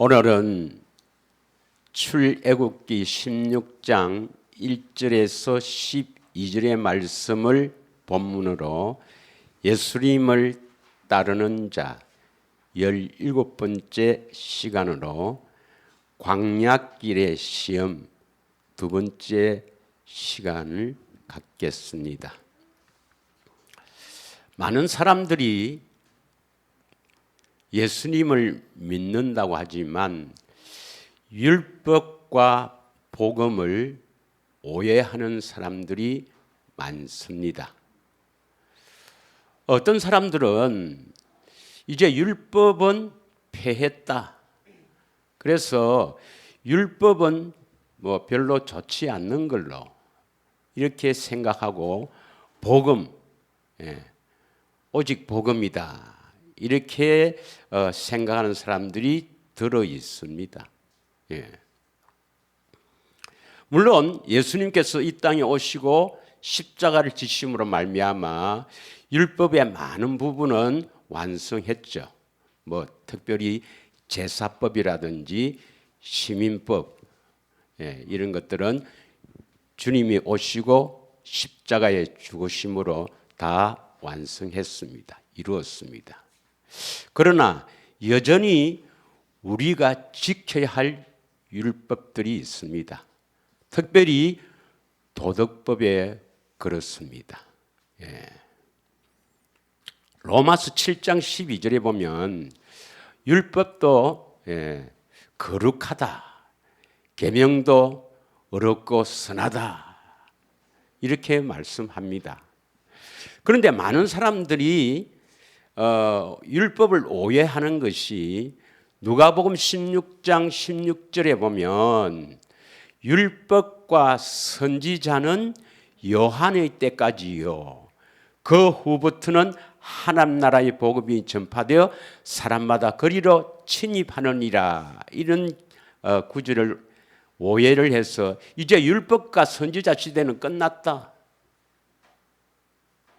오늘은 출애굽기 16장 1절에서 12절의 말씀을 본문으로 예수님을 따르는 자 17번째 시간으로 광야길의 시험 두 번째 시간을 갖겠습니다. 많은 사람들이 예수님을 믿는다고 하지만 율법과 복음을 오해하는 사람들이 많습니다. 어떤 사람들은 이제 율법은 폐했다. 그래서 율법은 별로 좋지 않는 걸로 이렇게 생각하고 복음, 오직 복음이다. 이렇게 생각하는 사람들이 들어 있습니다. 물론 예수님께서 이 땅에 오시고 십자가를 지심으로 말미암아 율법의 많은 부분은 완성했죠. 특별히 제사법이라든지 시민법 이런 것들은 주님이 오시고 십자가에 죽으심으로 다 완성했습니다. 이루었습니다. 그러나 여전히 우리가 지켜야 할 율법들이 있습니다. 특별히 도덕법에 그렇습니다. 로마서 7장 12절에 보면 율법도 거룩하다. 계명도 어렵고 선하다. 이렇게 말씀합니다. 그런데 많은 사람들이 율법을 오해하는 것이 누가복음 16장 16절에 보면 율법과 선지자는 요한의 때까지요. 그 후부터는 하나님 나라의 복음이 전파되어 사람마다 거리로 침입하느니라. 이런 구절을 오해를 해서 이제 율법과 선지자 시대는 끝났다.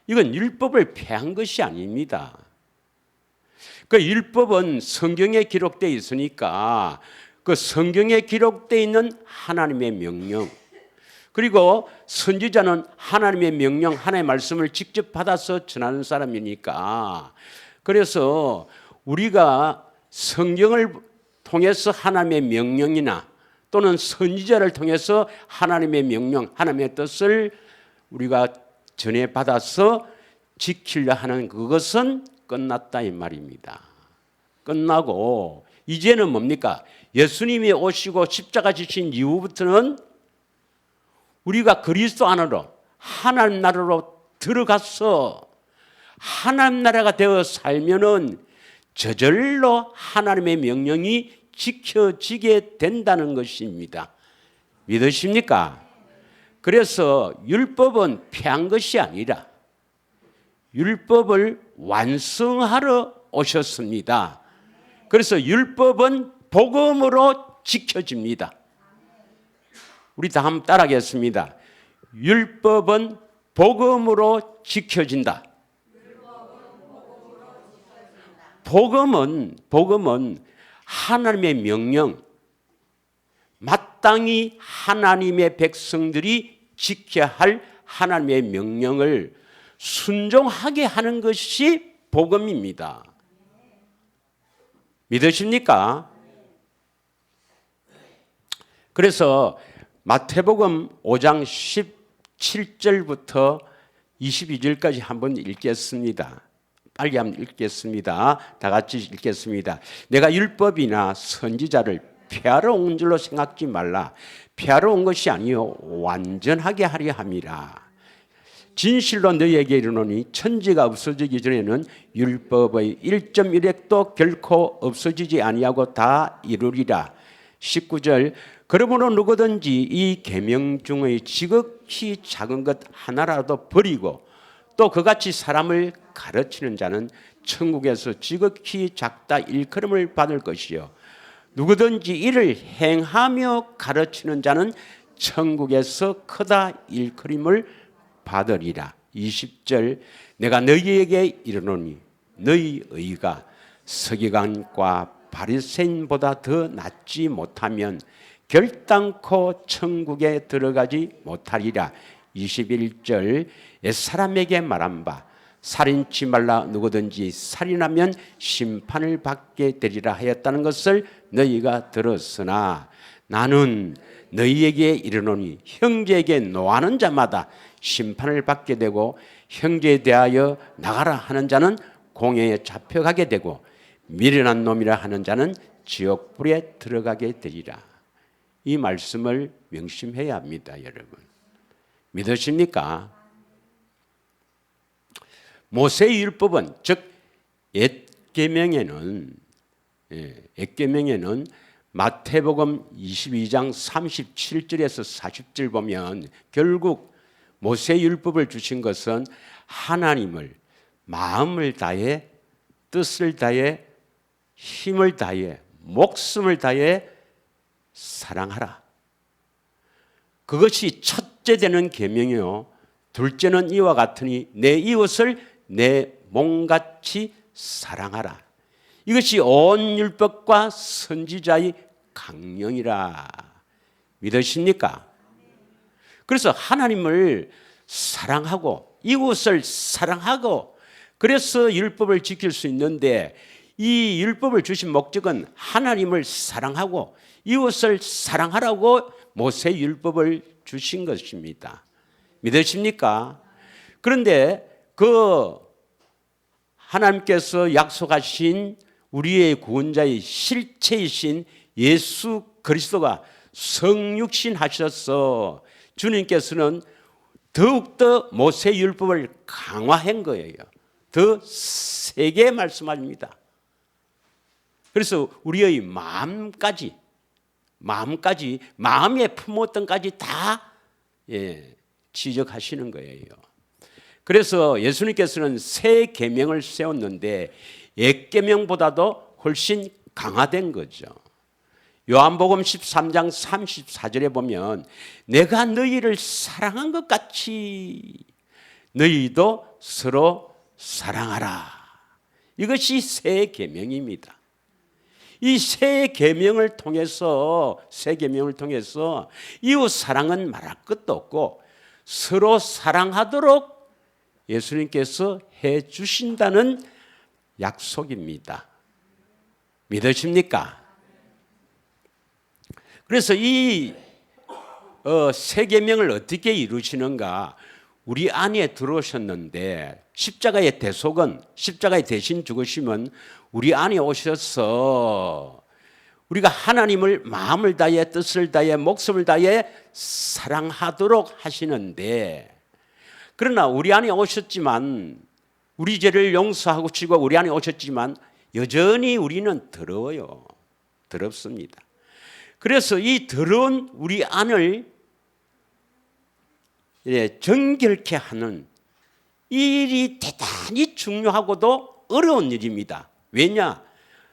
이건 율법을 폐한 것이 아닙니다. 그 율법은 성경에 기록되어 있으니까 그 성경에 기록되어 있는 하나님의 명령, 그리고 선지자는 하나님의 명령, 하나님의 말씀을 직접 받아서 전하는 사람이니까, 그래서 우리가 성경을 통해서 하나님의 명령이나 또는 선지자를 통해서 하나님의 명령, 하나님의 뜻을 우리가 전해받아서 지키려 하는 그것은 끝났다 이 말입니다. 끝나고 이제는 뭡니까? 예수님이 오시고 십자가 지신 이후부터는 우리가 그리스도 안으로 하나님 나라로 들어가서 하나님 나라가 되어 살면은 저절로 하나님의 명령이 지켜지게 된다는 것입니다. 믿으십니까? 그래서 율법은 폐한 것이 아니라 율법을 완성하러 오셨습니다. 그래서 율법은 복음으로 지켜집니다. 우리 다 한번 따라하겠습니다. 율법은 복음으로 지켜진다. 복음은 하나님의 명령, 마땅히 하나님의 백성들이 지켜야 할 하나님의 명령을 순종하게 하는 것이 복음입니다. 믿으십니까? 그래서 마태복음 5장 17절부터 22절까지 한번 읽겠습니다. 빨리 한번 읽겠습니다. 다 같이 읽겠습니다. 내가 율법이나 선지자를 폐하러 온 줄로 생각지 말라. 폐하러 온 것이 아니요 완전하게 하려 함이라. 진실로 너희에게 이르노니 천지가 없어지기 전에는 율법의 1.1획도 결코 없어지지 아니하고 다 이루리라. 19절 그러므로 누구든지 이 계명 중의 지극히 작은 것 하나라도 버리고 또 그같이 사람을 가르치는 자는 천국에서 지극히 작다 일컬음을 받을 것이요 누구든지 이를 행하며 가르치는 자는 천국에서 크다 일컬음을 받으리라. 20절 내가 너희에게 이르노니 너희 의가 서기관과 바리새인보다 더 낫지 못하면 결단코 천국에 들어가지 못하리라. 21절 옛사람에게 말한 바 살인치 말라 누구든지 살인하면 심판을 받게 되리라 하였다는 것을 너희가 들었으나 나는 너희에게 이르노니 형제에게 노하는 자마다 심판을 받게 되고 형제에 대하여 나가라 하는 자는 공회에 잡혀가게 되고 미련한 놈이라 하는 자는 지옥불에 들어가게 되리라. 이 말씀을 명심해야 합니다, 여러분. 믿으십니까? 모세의 율법은 즉 옛 계명에는 마태복음 22장 37절에서 40절 보면 결국 모세의 율법을 주신 것은 하나님을 마음을 다해 뜻을 다해 힘을 다해 목숨을 다해 사랑하라. 그것이 첫째 되는 계명이요. 둘째는 이와 같으니 내 이웃을 내 몸같이 사랑하라. 이것이 온 율법과 선지자의 강령이라. 믿으십니까? 그래서 하나님을 사랑하고 이웃을 사랑하고 그래서 율법을 지킬 수 있는데 이 율법을 주신 목적은 하나님을 사랑하고 이웃을 사랑하라고 모세 율법을 주신 것입니다. 믿으십니까? 그런데 그 하나님께서 약속하신 우리의 구원자의 실체이신 예수 그리스도가 성육신 하셔서 주님께서는 더욱더 모세 율법을 강화한 거예요. 더 세게 말씀합니다. 그래서 우리의 마음에 품었던 까지 다 지적하시는 거예요. 그래서 예수님께서는 새 계명을 세웠는데 옛 계명보다도 훨씬 강화된 거죠. 요한복음 13장 34절에 보면 내가 너희를 사랑한 것 같이 너희도 서로 사랑하라. 이것이 새 계명입니다. 이 새 계명을 통해서 이웃 사랑은 말할 것도 없고 서로 사랑하도록 예수님께서 해 주신다는 약속입니다. 믿으십니까? 그래서 이 새 계명을 어떻게 이루시는가? 우리 안에 들어오셨는데 십자가의 대신 죽으심은 우리 안에 오셔서 우리가 하나님을 마음을 다해 뜻을 다해 목숨을 다해 사랑하도록 하시는데 그러나 우리 안에 오셨지만 우리 죄를 용서하고 치고 우리 안에 오셨지만 여전히 우리는 더러워요. 더럽습니다. 그래서 이 더러운 우리 안을 정결케 하는 이 일이 대단히 중요하고도 어려운 일입니다. 왜냐?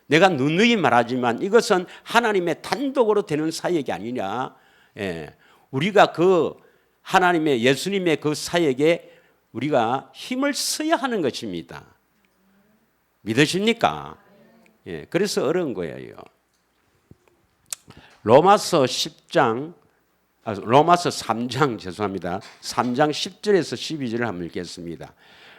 내가 누누이 말하지만 이것은 하나님의 단독으로 되는 사역이 아니냐. 우리가 그 하나님의 예수님의 그 사역에 우리가 힘을 써야 하는 것입니다. 믿으십니까? 그래서 어려운 거예요. 로마서 3장 10절에서 12절을 한번 읽겠습니다.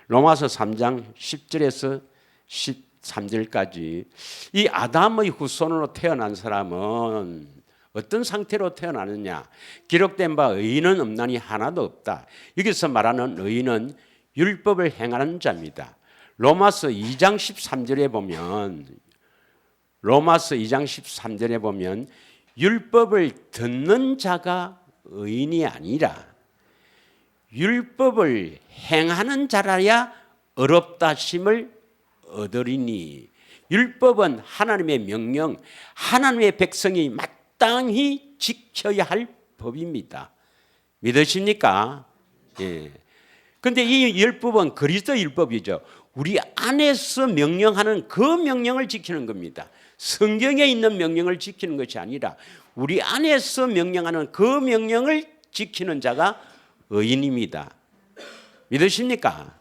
로마서 3장 10절에서 13절까지 이 아담의 후손으로 태어난 사람은 어떤 상태로 태어나느냐? 기록된 바 의인은 없나니 하나도 없다. 여기서 말하는 의인은 율법을 행하는 자입니다. 로마서 2장 13절에 보면 율법을 듣는 자가 의인이 아니라 율법을 행하는 자라야 의롭다심을 얻으리니 율법은 하나님의 명령, 하나님의 백성이 마땅히 지켜야 할 법입니다. 믿으십니까? 그런데 이 율법은 그리스도 율법이죠. 우리 안에서 명령하는 그 명령을 지키는 겁니다. 성경에 있는 명령을 지키는 것이 아니라 우리 안에서 명령하는 그 명령을 지키는 자가 의인입니다. 믿으십니까?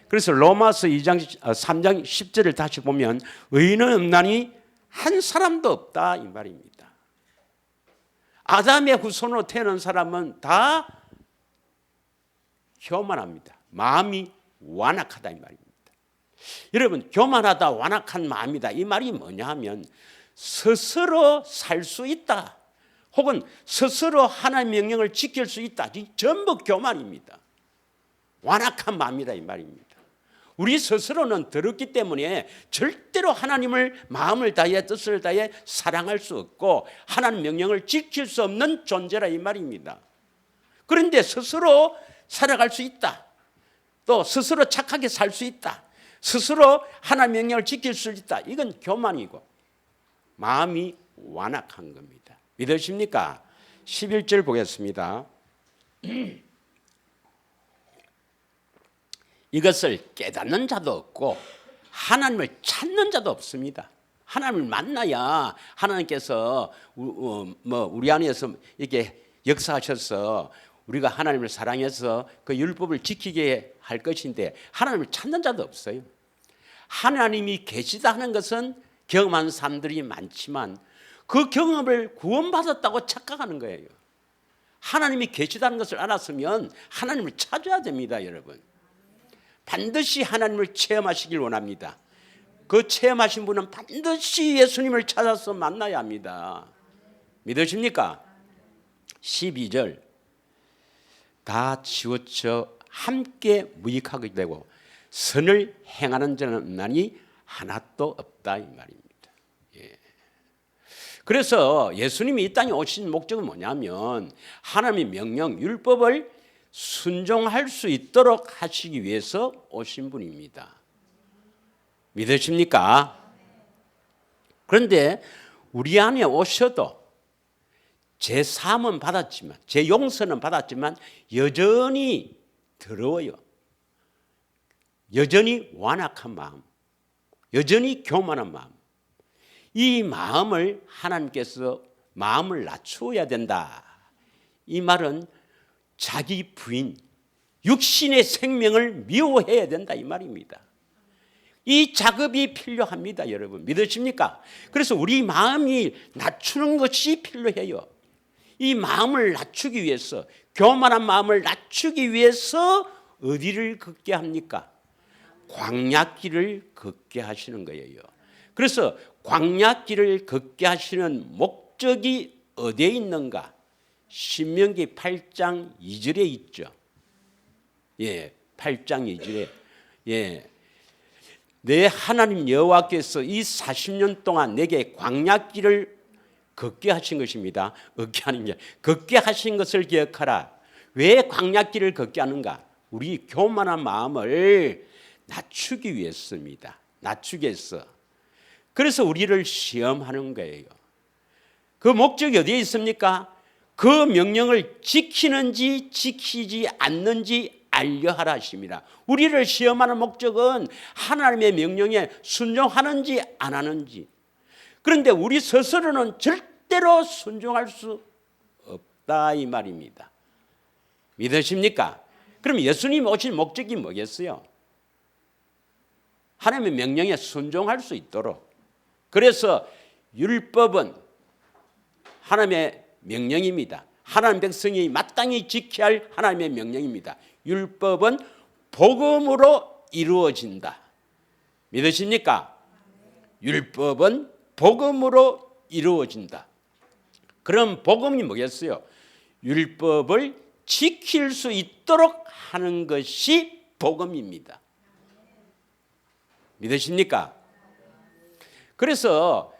그래서 로마서 3장 10절을 다시 보면 의인은 없나니 한 사람도 없다 이 말입니다. 아담의 후손으로 태어난 사람은 다 교만합니다. 마음이 완악하다 이 말입니다. 여러분, 교만하다 완악한 마음이다 이 말이 뭐냐 하면 스스로 살 수 있다 혹은 스스로 하나님의 명령을 지킬 수 있다, 전부 교만입니다. 완악한 마음이다 이 말입니다. 우리 스스로는 더럽기 때문에 절대로 하나님을 마음을 다해 뜻을 다해 사랑할 수 없고 하나님 명령을 지킬 수 없는 존재라 이 말입니다. 그런데 스스로 살아갈 수 있다, 또 스스로 착하게 살 수 있다, 스스로 하나님 명령을 지킬 수 있다, 이건 교만이고 마음이 완악한 겁니다. 믿으십니까? 11절 보겠습니다. 이것을 깨닫는 자도 없고 하나님을 찾는 자도 없습니다. 하나님을 만나야 하나님께서 우리 안에서 이렇게 역사하셔서 우리가 하나님을 사랑해서 그 율법을 지키게 할 것인데 하나님을 찾는 자도 없어요. 하나님이 계시다 하는 것은 경험한 사람들이 많지만 그 경험을 구원받았다고 착각하는 거예요. 하나님이 계시다는 것을 알았으면 하나님을 찾아야 됩니다. 여러분, 반드시 하나님을 체험하시길 원합니다. 그 체험하신 분은 반드시 예수님을 찾아서 만나야 합니다. 믿으십니까? 12절 다 치우쳐 함께 무익하게 되고 선을 행하는 자는 없나니 하나도 없다 이 말입니다. 예. 그래서 예수님이 이 땅에 오신 목적은 뭐냐면 하나님의 명령 율법을 순종할 수 있도록 하시기 위해서 오신 분입니다. 믿으십니까? 그런데 우리 안에 오셔도 제 사함은 받았지만, 제 용서는 받았지만 여전히 더러워요. 여전히 완악한 마음, 여전히 교만한 마음. 이 마음을 하나님께서 마음을 낮추어야 된다. 이 말은 자기 부인, 육신의 생명을 미워해야 된다 이 말입니다. 이 작업이 필요합니다. 여러분, 믿으십니까? 그래서 우리 마음이 낮추는 것이 필요해요. 이 마음을 낮추기 위해서, 교만한 마음을 낮추기 위해서 어디를 걷게 합니까? 광야길을 걷게 하시는 거예요. 그래서 광야길을 걷게 하시는 목적이 어디에 있는가? 신명기 8장 2절에 있죠. 예, 8장 2절에. 예. 내 하나님 여호와께서 이 40년 동안 내게 광야길을 걷게 하신 것입니다. 걷게 하는 게 걷게 하신 것을 기억하라. 왜 광야길을 걷게 하는가? 우리 교만한 마음을 낮추기 위해서입니다. 낮추기 위해서. 그래서 우리를 시험하는 거예요. 그 목적이 어디에 있습니까? 그 명령을 지키는지 지키지 않는지 알려하라 하십니다. 우리를 시험하는 목적은 하나님의 명령에 순종하는지 안 하는지. 그런데 우리 스스로는 절대로 순종할 수 없다 이 말입니다. 믿으십니까? 그럼 예수님 오신 목적이 뭐겠어요? 하나님의 명령에 순종할 수 있도록. 그래서 율법은 하나님의 명령입니다. 하나님 백성이 마땅히 지켜야 할 하나님의 명령입니다. 율법은 복음으로 이루어진다. 믿으십니까? 율법은 복음으로 이루어진다. 그럼 복음이 뭐겠어요? 율법을 지킬 수 있도록 하는 것이 복음입니다. 믿으십니까? 그래서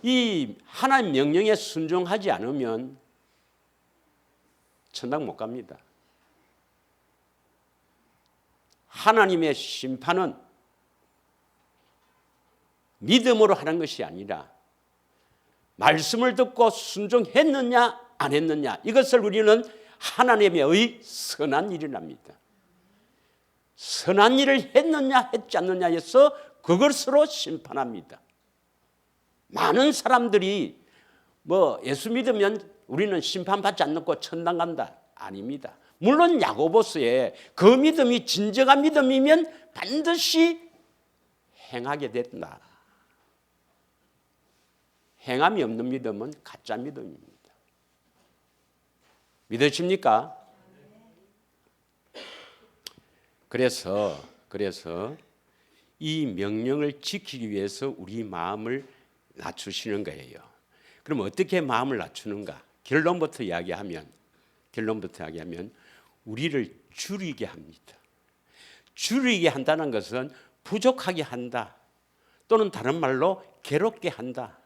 이 하나님 명령에 순종하지 않으면 천당 못 갑니다. 하나님의 심판은 믿음으로 하는 것이 아니라 말씀을 듣고 순종했느냐 안 했느냐, 이것을 우리는 하나님의 선한 일이랍니다. 선한 일을 했느냐 했지 않느냐에서 그것으로 심판합니다. 많은 사람들이 예수 믿으면 우리는 심판받지 않고 천당 간다. 아닙니다. 물론 야고보서에 그 믿음이 진정한 믿음이면 반드시 행하게 된다. 행함이 없는 믿음은 가짜 믿음입니다. 믿으십니까? 그래서 이 명령을 지키기 위해서 우리 마음을 낮추시는 거예요. 그럼 어떻게 마음을 낮추는가? 결론부터 이야기하면 우리를 줄이게 합니다. 줄이게 한다는 것은 부족하게 한다. 또는 다른 말로 괴롭게 한다.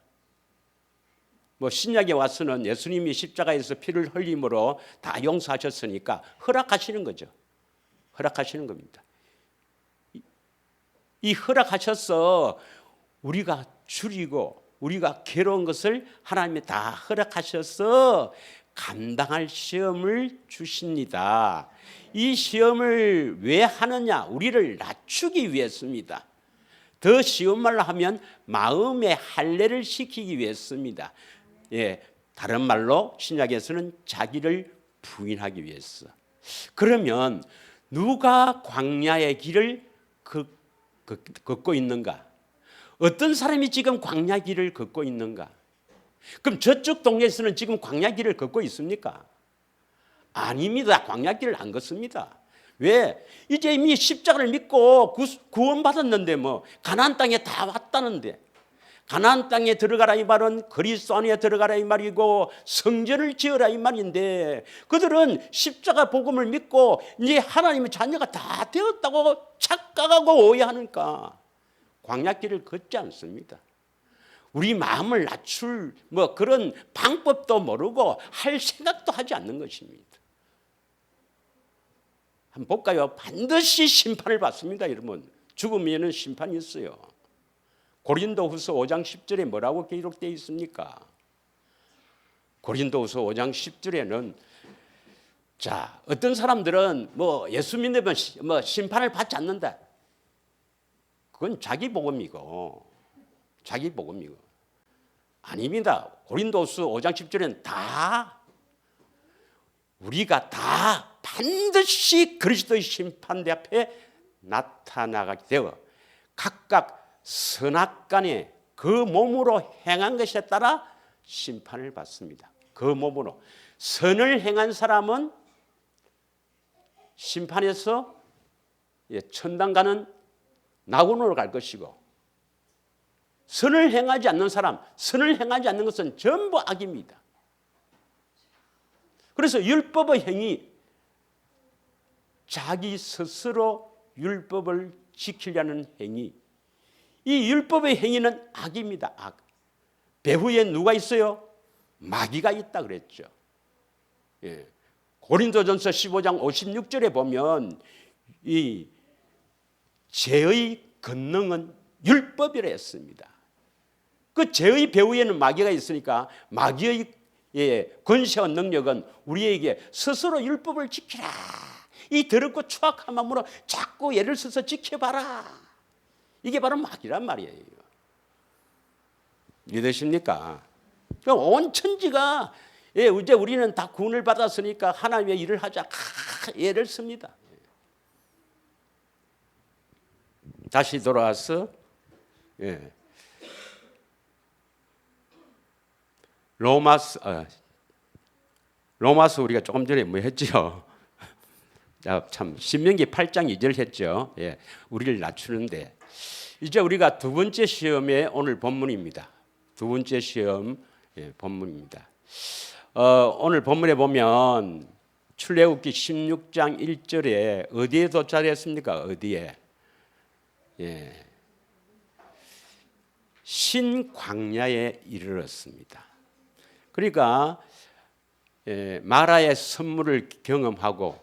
신약에 와서는 예수님이 십자가에서 피를 흘림으로 다 용서하셨으니까 허락하시는 거죠. 허락하시는 겁니다. 이 허락하셔서 우리가 줄이고 우리가 괴로운 것을 하나님이 다 허락하셔서 감당할 시험을 주십니다. 이 시험을 왜 하느냐? 우리를 낮추기 위해서입니다. 더 쉬운 말로 하면 마음의 할례를 시키기 위해서입니다. 다른 말로 신약에서는 자기를 부인하기 위해서. 그러면 누가 광야의 길을 걷고 있는가? 어떤 사람이 지금 광야 길을 걷고 있는가? 그럼 저쪽 동네에서는 지금 광야 길을 걷고 있습니까? 아닙니다. 광야 길을 안 걷습니다. 왜? 이제 이미 십자가를 믿고 구원받았는데 가나안 땅에 다 왔다는데, 가나안 땅에 들어가라 이 말은 그리스도 안에 들어가라 이 말이고 성전을 지어라 이 말인데, 그들은 십자가 복음을 믿고 이제 하나님의 자녀가 다 되었다고 착각하고 오해하니까 광야길을 걷지 않습니다. 우리 마음을 낮출 그런 방법도 모르고 할 생각도 하지 않는 것입니다. 한번 볼까요? 반드시 심판을 받습니다. 여러분, 죽으면 심판이 있어요. 고린도후서 5장 10절에 뭐라고 기록되어 있습니까? 고린도후서 5장 10절에는 어떤 사람들은 예수 믿으면 심판을 받지 않는다. 그건 자기 복음이고 아닙니다. 고린도후서 5장 10절에는 우리가 다 반드시 그리스도의 심판대 앞에 나타나게 되어 각각 선악간에 그 몸으로 행한 것에 따라 심판을 받습니다. 그 몸으로. 선을 행한 사람은 심판에서 천당 가는 낙원으로 갈 것이고, 선을 행하지 않는 사람, 선을 행하지 않는 것은 전부 악입니다. 그래서 율법의 행위, 자기 스스로 율법을 지키려는 행위, 이 율법의 행위는 악입니다. 악. 배후에 누가 있어요? 마귀가 있다 그랬죠. 고린도전서 15장 56절에 보면 이 죄의 권능은 율법이라 했습니다. 그 죄의 배후에는 마귀가 있으니까 마귀의 권세와 능력은 우리에게 스스로 율법을 지키라, 이 더럽고 추악한 마음으로 자꾸 예를 써서 지켜봐라, 이게 바로 마귀란 말이에요. 믿으십니까? 온 천지가 이제 우리는 다 구원을 받았으니까 하나님의 일을 하자, 예를 씁니다. 다시 돌아와서 로마서 우리가 조금 전에 했죠. 참 신명기 8장 2절 했죠. 우리를 낮추는데, 이제 우리가 두 번째 시험의 오늘 본문입니다. 두 번째 시험 본문입니다. 오늘 본문에 보면 출애굽기 16장 1절에 어디에 도착했습니까? 어디에? 신광야에 이르렀습니다. 그러니까 마라의 선물을 경험하고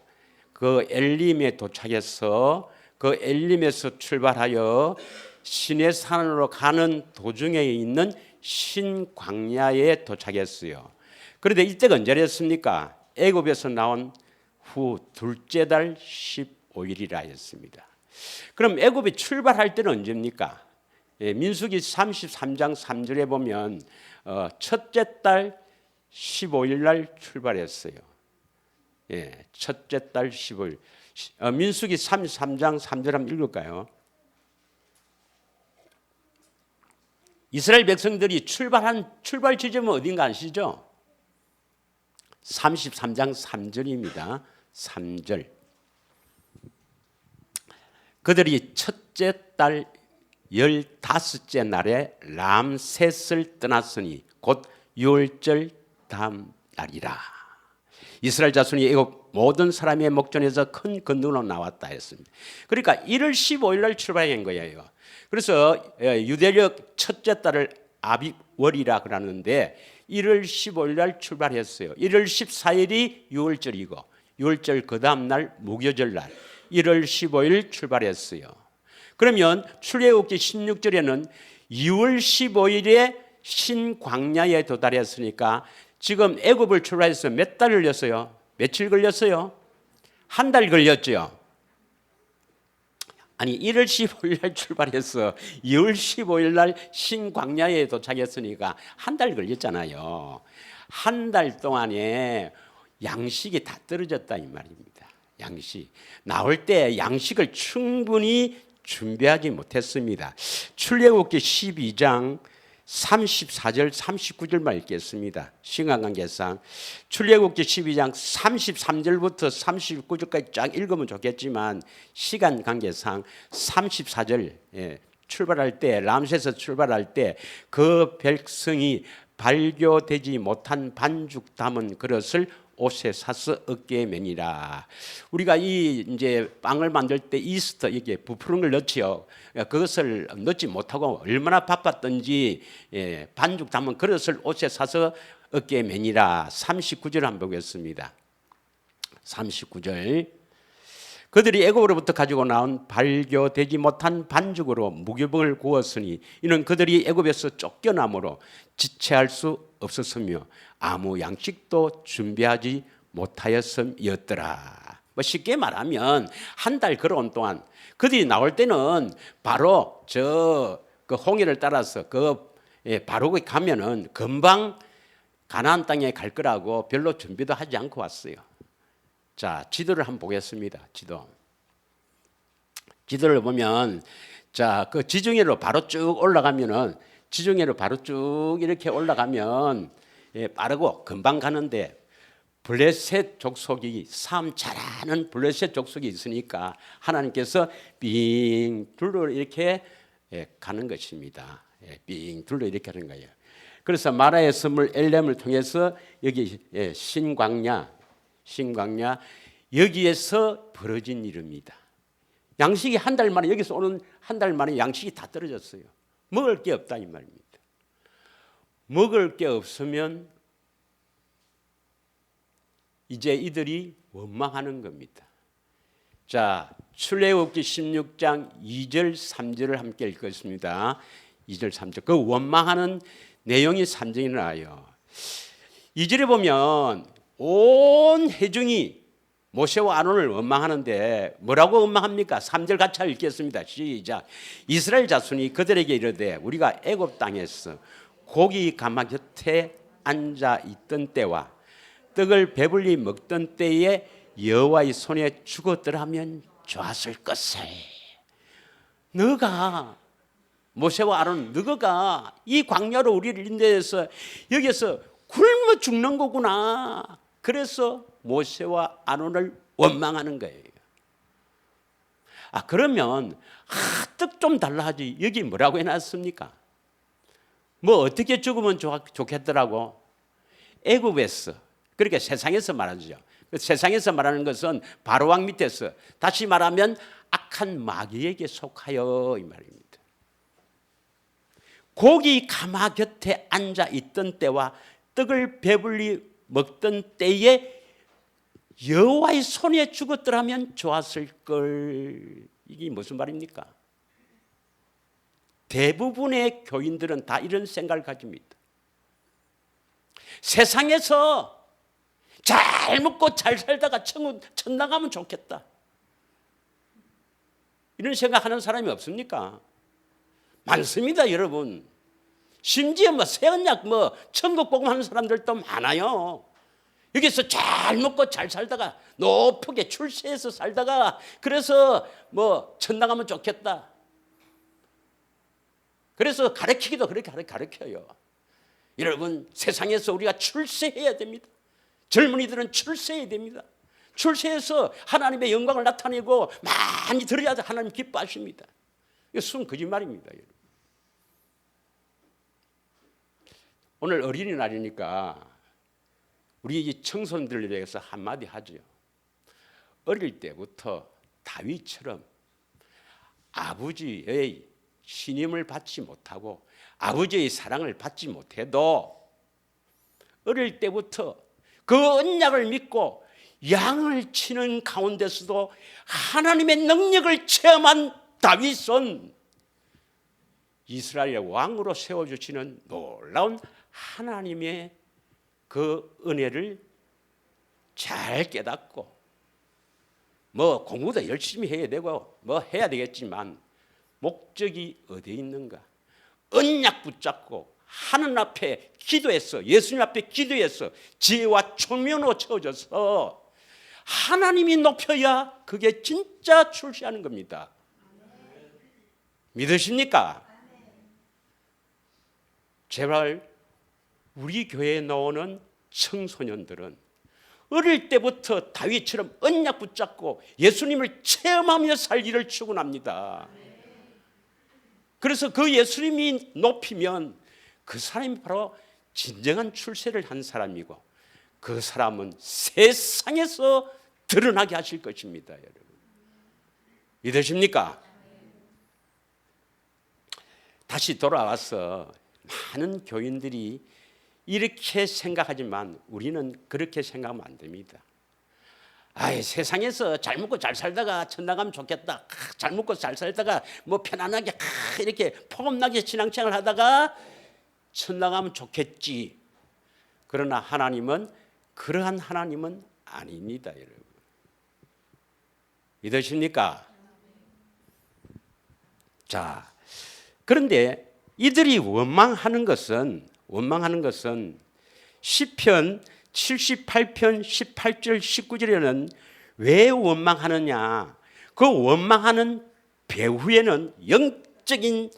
그 엘림에 도착해서 그 엘림에서 출발하여 신의 산으로 가는 도중에 있는 신광야에 도착했어요. 그런데 이때가 언제였습니까? 애굽에서 나온 후 둘째 달 15일이라 했습니다. 그럼 애굽에 출발할 때는 언제입니까? 민수기 33장 3절에 보면 첫째 달 15일 날 출발했어요. 첫째 달 15일. 민수기 33장 3절 한번 읽을까요? 이스라엘 백성들이 출발한 출발 지점은 어딘가 아시죠? 33장 3절입니다. 3절. 그들이 첫째 달 15째 날에 람셋을 떠났으니 곧 6월절 다음 날이라. 이스라엘 자손이 애굽 모든 사람의 목전에서 큰 건너로 나왔다 했습니다. 그러니까 1월 15일 날 출발한 거예요. 그래서 유대력 첫째 달을 아비월이라 그러는데 1월 15일 날 출발했어요. 1월 14일이 6월절이고 6월절 그 다음 날 무교절 날 1월 15일 출발했어요. 그러면 출애굽기 16절에는 2월 15일에 신광야에 도달했으니까 지금 애굽을 출발해서 몇 달 걸렸어요? 며칠 걸렸어요? 한 달 걸렸죠. 아니 1월 15일 날 출발해서 2월 15일 날 신광야에 도착했으니까 한 달 걸렸잖아요. 한 달 동안에 양식이 다 떨어졌다 이 말입니다. 양식 나올 때 양식을 충분히 준비하지 못했습니다. 출애굽기 12장 34절 39절만 읽겠습니다. 시간 관계상 출애굽기 12장 33절부터 39절까지 쫙 읽으면 좋겠지만 시간 관계상 34절 출발할 때 람셋에서 출발할 때 그 백성이 발교되지 못한 반죽 담은 그릇을 옷에 사서 어깨에 매니라. 우리가 이제 빵을 만들 때 이스트 이게 부푸른 걸 넣지요. 그것을 넣지 못하고 얼마나 바빴던지 반죽 담은 그릇을 옷에 사서 어깨에 매니라. 39절 한번 보겠습니다. 39절. 그들이 애굽으로부터 가지고 나온 발교되지 못한 반죽으로 무교병을 구웠으니 이는 그들이 애굽에서 쫓겨남으로 지체할 수 없었으며 아무 양식도 준비하지 못하였음이었더라. 뭐 쉽게 말하면 한 달 걸어온 동안 그들이 나올 때는 바로 그 홍해를 따라서 바로 가면은 금방 가나안 땅에 갈 거라고 별로 준비도 하지 않고 왔어요. 자, 지도를 한번 보겠습니다. 지도를 보면 자, 그 지중해로 바로 쭉 올라가면은 지중해로 바로 쭉 이렇게 올라가면 빠르고 금방 가는데 블레셋 족속이 삶 잘하는 블레셋 족속이 있으니까 하나님께서 빙 둘러 이렇게 가는 것입니다. 빙 둘러 이렇게 하는 거예요. 그래서 마라의 섬을 엘렘을 통해서 여기 신광야 여기에서 벌어진 일입니다. 양식이 한 달 만에 여기서 오는 한 달 만에 양식이 다 떨어졌어요. 먹을 게 없다 이 말입니다. 먹을 게 없으면 이제 이들이 원망하는 겁니다. 자, 출애굽기 16장 2절 3절을 함께 읽겠습니다. 2절 3절. 그 원망하는 내용이 3절이 나와요. 2절에 보면 온 회중이 모세와 아론을 원망하는데 뭐라고 원망합니까? 3절 같이 읽겠습니다. 시작. 이스라엘 자손이 그들에게 이르되 우리가 애굽 땅에서 고기 가마 곁에 앉아 있던 때와 떡을 배불리 먹던 때에 여호와의 손에 죽었더라면 좋았을 것을. 너가 모세와 아론 너가 이 광야로 우리를 인도해서 여기서 굶어 죽는 거구나. 그래서 모세와 아론을 원망하는 거예요. 그러면 떡 좀 달라 하지. 여기 뭐라고 해놨습니까? 뭐 어떻게 죽으면 좋겠더라고? 애굽에서. 그러니까 세상에서 말하죠. 세상에서 말하는 것은 바로왕 밑에서 다시 말하면 악한 마귀에게 속하여 이 말입니다. 고기 가마 곁에 앉아 있던 때와 떡을 배불리 먹던 때에 여호와의 손에 죽었더라면 좋았을 걸. 이게 무슨 말입니까? 대부분의 교인들은 다 이런 생각을 가집니다. 세상에서 잘 먹고 잘 살다가 천국 나가면 좋겠다. 이런 생각하는 사람이 없습니까? 많습니다, 여러분. 심지어 새 언약 천국 복음하는 사람들도 많아요. 여기서 잘 먹고 잘 살다가 높게 출세해서 살다가 그래서 천 나가면 좋겠다. 그래서 가르치기도 그렇게 가르쳐요. 여러분, 세상에서 우리가 출세해야 됩니다. 젊은이들은 출세해야 됩니다. 출세해서 하나님의 영광을 나타내고 많이 들어야 하나님 기뻐하십니다. 이거 순 거짓말입니다. 여러분. 오늘 어린이날이니까 우리 이 청소년들에 대해서 한마디 하죠. 어릴 때부터 다윗처럼 아버지의 신임을 받지 못하고 아버지의 사랑을 받지 못해도 어릴 때부터 그 언약을 믿고 양을 치는 가운데서도 하나님의 능력을 체험한 다윗은 이스라엘의 왕으로 세워주시는 놀라운 하나님의 그 은혜를 잘 깨닫고 뭐 공부도 열심히 해야 되고 뭐 해야 되겠지만 목적이 어디에 있는가? 언약 붙잡고 하나님 앞에 기도해서 예수님 앞에 기도해서 지혜와 총명으로 채워져서 하나님이 높여야 그게 진짜 출세하는 겁니다. 믿으십니까? 제발 우리 교회에 나오는 청소년들은 어릴 때부터 다윗처럼 언약 붙잡고 예수님을 체험하며 살기를 축원합니다. 그래서 그 예수님이 높이면 그 사람이 바로 진정한 출세를 한 사람이고 그 사람은 세상에서 드러나게 하실 것입니다. 여러분, 믿으십니까? 다시 돌아와서 많은 교인들이 이렇게 생각하지만 우리는 그렇게 생각하면 안 됩니다. 아이, 세상에서 잘 먹고 잘 살다가 천당 가면 좋겠다. 잘 먹고 잘 살다가 뭐 편안하게 이렇게 포근하게 신앙생활 하다가 천당 가면 좋겠지. 그러나 하나님은 그러한 하나님은 아닙니다, 여러분. 믿으십니까? 자, 그런데 이들이 원망하는 것은 시편 78편 18절 19절에는 왜 원망하느냐? 그 원망하는 배후에는 영적인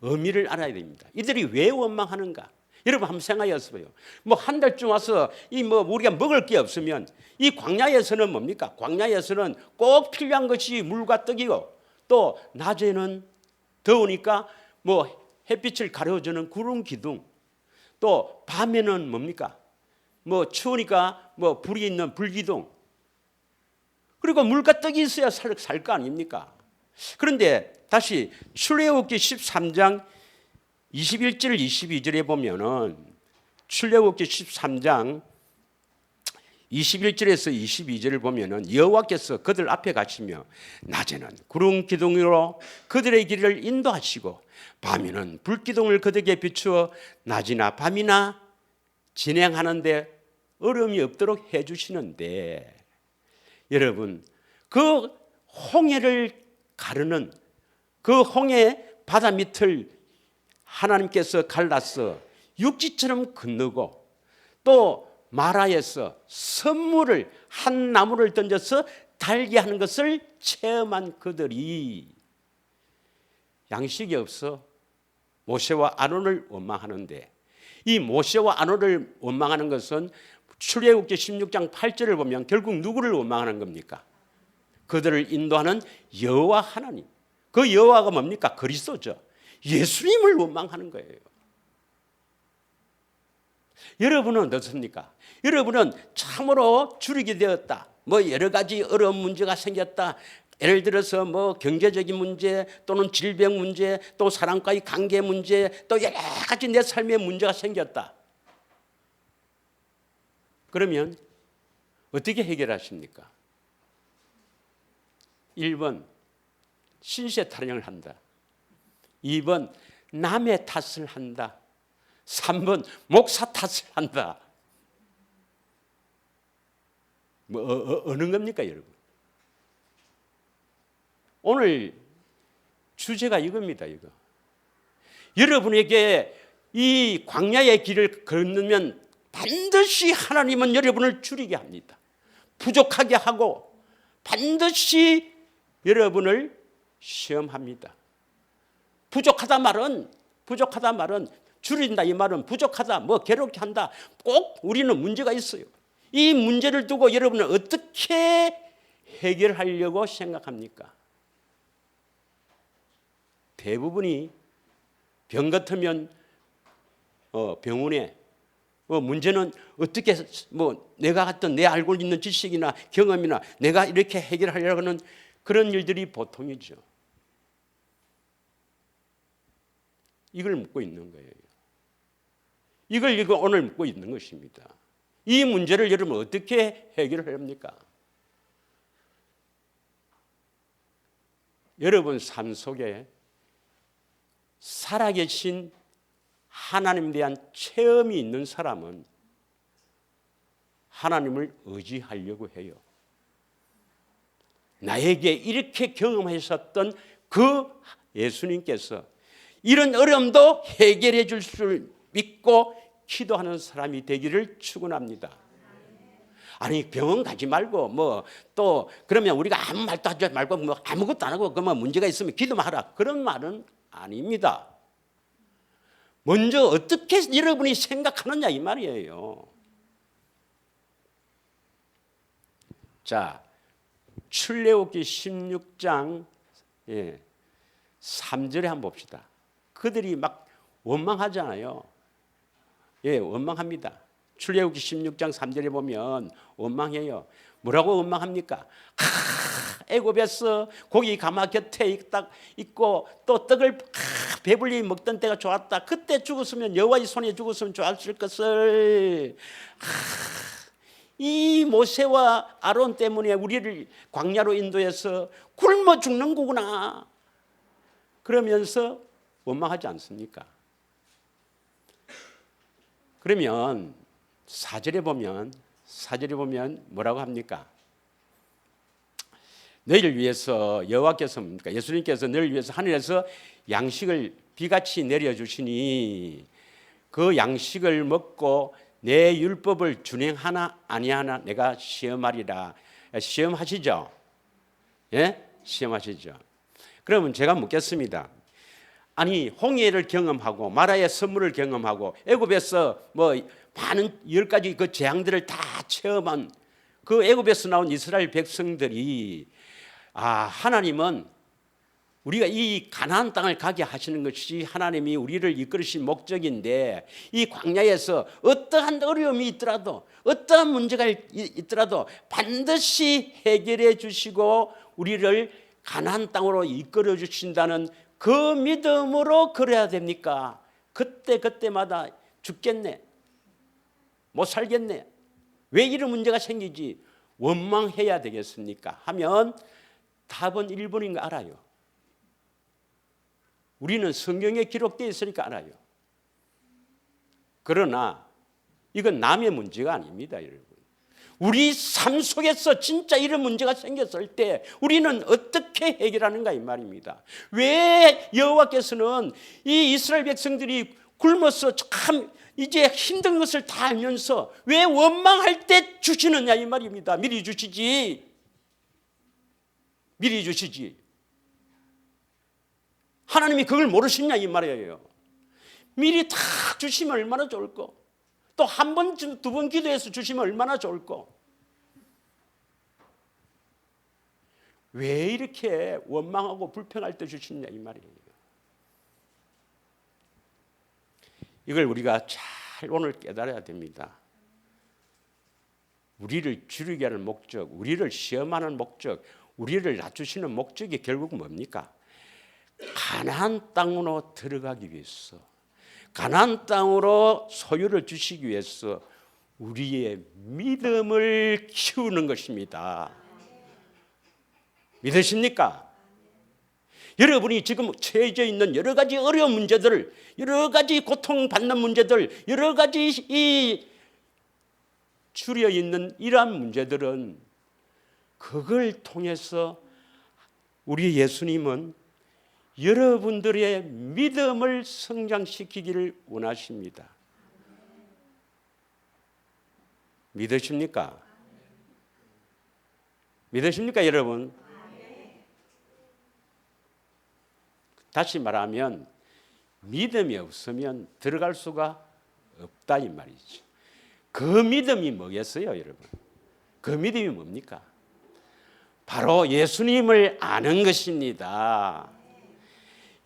의미를 알아야 됩니다. 이들이 왜 원망하는가? 여러분 한번 생각해 보세요. 뭐 한 달쯤 와서 우리가 먹을 게 없으면 이 광야에서는 뭡니까? 광야에서는 꼭 필요한 것이 물과 떡이고 또 낮에는 더우니까 햇빛을 가려주는 구름 기둥, 또 밤에는 뭡니까? 추우니까 불이 있는 불기둥. 그리고 물과 떡이 있어야 살 거 아닙니까? 그런데 다시 출애굽기 13장 21절 22절에 보면은 출애굽기 13장 21절에서 22절을 보면은 여호와께서 그들 앞에 가시며 낮에는 구름 기둥으로 그들의 길을 인도하시고 밤에는 불기둥을 그들에게 비추어 낮이나 밤이나 진행하는데 어려움이 없도록 해주시는데, 여러분 그 홍해를 가르는 그 홍해 바다 밑을 하나님께서 갈라서 육지처럼 건너고 또 마라에서 선물을 한 나무를 던져서 달게 하는 것을 체험한 그들이 양식이 없어 모세와 아론을 원망하는데, 이 모세와 아론을 원망하는 것은 출애굽기 16장 8절을 보면 결국 누구를 원망하는 겁니까? 그들을 인도하는 여호와 하나님. 그 여호와가 뭡니까? 그리스도죠. 예수님을 원망하는 거예요. 여러분은 어떻습니까? 여러분은 참으로 줄이게 되었다. 여러 가지 어려운 문제가 생겼다. 예를 들어서 경제적인 문제 또는 질병 문제 또 사람과의 관계 문제 또 여러 가지 내 삶에 문제가 생겼다. 그러면 어떻게 해결하십니까? 1번 신세 타령을 한다. 2번 남의 탓을 한다. 3번 목사 탓을 한다. 어느 겁니까, 여러분? 오늘 주제가 이겁니다. 이거. 여러분에게 이 광야의 길을 걸으면 반드시 하나님은 여러분을 줄이게 합니다. 부족하게 하고 반드시 여러분을 시험합니다. 부족하다 말은 부족하다 말은 줄인다 이 말은 부족하다 뭐 괴롭게 한다. 꼭 우리는 문제가 있어요. 이 문제를 두고 여러분은 어떻게 해결하려고 생각합니까? 대부분이 병 같으면 병원에 문제는 어떻게 뭐 내가 갖던 내 알고 있는 지식이나 경험이나 내가 이렇게 해결하려고 하는 그런 일들이 보통이죠. 이걸 묻고 있는 거예요. 이걸 오늘 묻고 있는 것입니다. 이 문제를 여러분 어떻게 해결을 합니까? 여러분 삶 속에 살아계신 하나님에 대한 체험이 있는 사람은 하나님을 의지하려고 해요. 나에게 이렇게 경험하셨던 그 예수님께서 이런 어려움도 해결해 줄 줄 믿고 기도하는 사람이 되기를 축원합니다. 아니 병원 가지 말고 뭐 또 그러면 우리가 아무 말도 하지 말고 뭐 아무것도 안 하고 그러면 문제가 있으면 기도만 하라 그런 말은 아닙니다. 먼저 어떻게 여러분이 생각하느냐 이 말이에요. 자, 출애굽기 16장 3절에 한번 봅시다. 그들이 막 원망하잖아요. 원망합니다. 출애굽기 16장 3절에 보면 원망해요. 뭐라고 원망합니까? 애굽에서 고기 가마 곁에 딱 있고 또 떡을 배불리 먹던 때가 좋았다. 그때 죽었으면 여호와의 손에 죽었으면 좋았을 것을 이 모세와 아론 때문에 우리를 광야로 인도해서 굶어 죽는 거구나. 그러면서 원망하지 않습니까? 그러면 4절에 보면 뭐라고 합니까? 너희를 위해서 여호와께서 뭡니까? 예수님께서 너희를 위해서 하늘에서 양식을 비같이 내려주시니 그 양식을 먹고 내 율법을 준행하나 아니하나 내가 시험하리라. 시험하시죠? 예? 시험하시죠. 그러면 제가 묻겠습니다. 아니 홍해를 경험하고 마라의 선물을 경험하고 애굽에서 뭐 많은 10가지 그 재앙들을 다 체험한 그 애굽에서 나온 이스라엘 백성들이 하나님은 우리가 이 가나안 땅을 가게 하시는 것이 하나님이 우리를 이끌으신 목적인데 이 광야에서 어떠한 어려움이 있더라도 어떠한 문제가 있더라도 반드시 해결해 주시고 우리를 가나안 땅으로 이끌어 주신다는 그 믿음으로 그래야 됩니까? 그때마다 죽겠네, 못 살겠네, 왜 이런 문제가 생기지 원망해야 되겠습니까? 하면 답은 1번인 거 알아요. 우리는 성경에 기록되어 있으니까 알아요. 그러나 이건 남의 문제가 아닙니다, 여러분. 우리 삶 속에서 진짜 이런 문제가 생겼을 때 우리는 어떻게 해결하는가 이 말입니다. 왜 여호와께서는 이 이스라엘 백성들이 굶어서 참 이제 힘든 것을 다 알면서 왜 원망할 때 주시느냐 이 말입니다. 미리 주시지. 하나님이 그걸 모르시냐 이 말이에요. 미리 다 주시면 얼마나 좋을까. 또 한 번, 두 번 기도해서 주시면 얼마나 좋을까. 왜 이렇게 원망하고 불평할 때 주시냐 이 말이에요. 이걸 우리가 잘 오늘 깨달아야 됩니다. 우리를 줄이게 하는 목적, 우리를 시험하는 목적, 우리를 낮추시는 목적이 결국 뭡니까? 가나안 땅으로 들어가기 위해서, 가나안 땅으로 소유를 주시기 위해서 우리의 믿음을 키우는 것입니다. 믿으십니까? 여러분이 지금 처해져 있는 여러 가지 어려운 문제들, 여러 가지 고통받는 문제들, 여러 가지 이 줄여 있는 이러한 문제들은 그걸 통해서 우리 예수님은 여러분들의 믿음을 성장시키기를 원하십니다. 믿으십니까? 믿으십니까, 여러분? 다시 말하면 믿음이 없으면 들어갈 수가 없다 이 말이죠. 그 믿음이 뭐겠어요, 여러분? 그 믿음이 뭡니까? 바로 예수님을 아는 것입니다.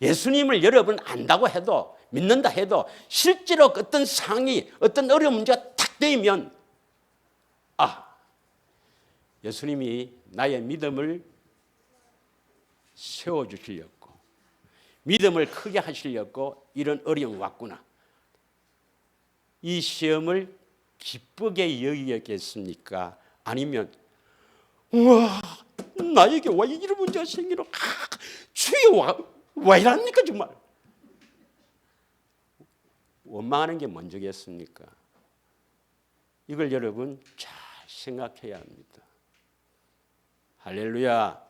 예수님을 여러분 안다고 해도, 믿는다 해도 실제로 어떤 상황이, 어떤 어려운 문제가 탁 되면 예수님이 나의 믿음을 세워주시려고, 믿음을 크게 하시려고 이런 어려움이 왔구나. 이 시험을 기쁘게 여기겠습니까? 아니면 우와, 나에게 왜 이런 문제가 생기노? 주여, 왜 이랍니까 정말? 원망하는 게 먼저겠습니까? 이걸 여러분 잘 생각해야 합니다. 할렐루야.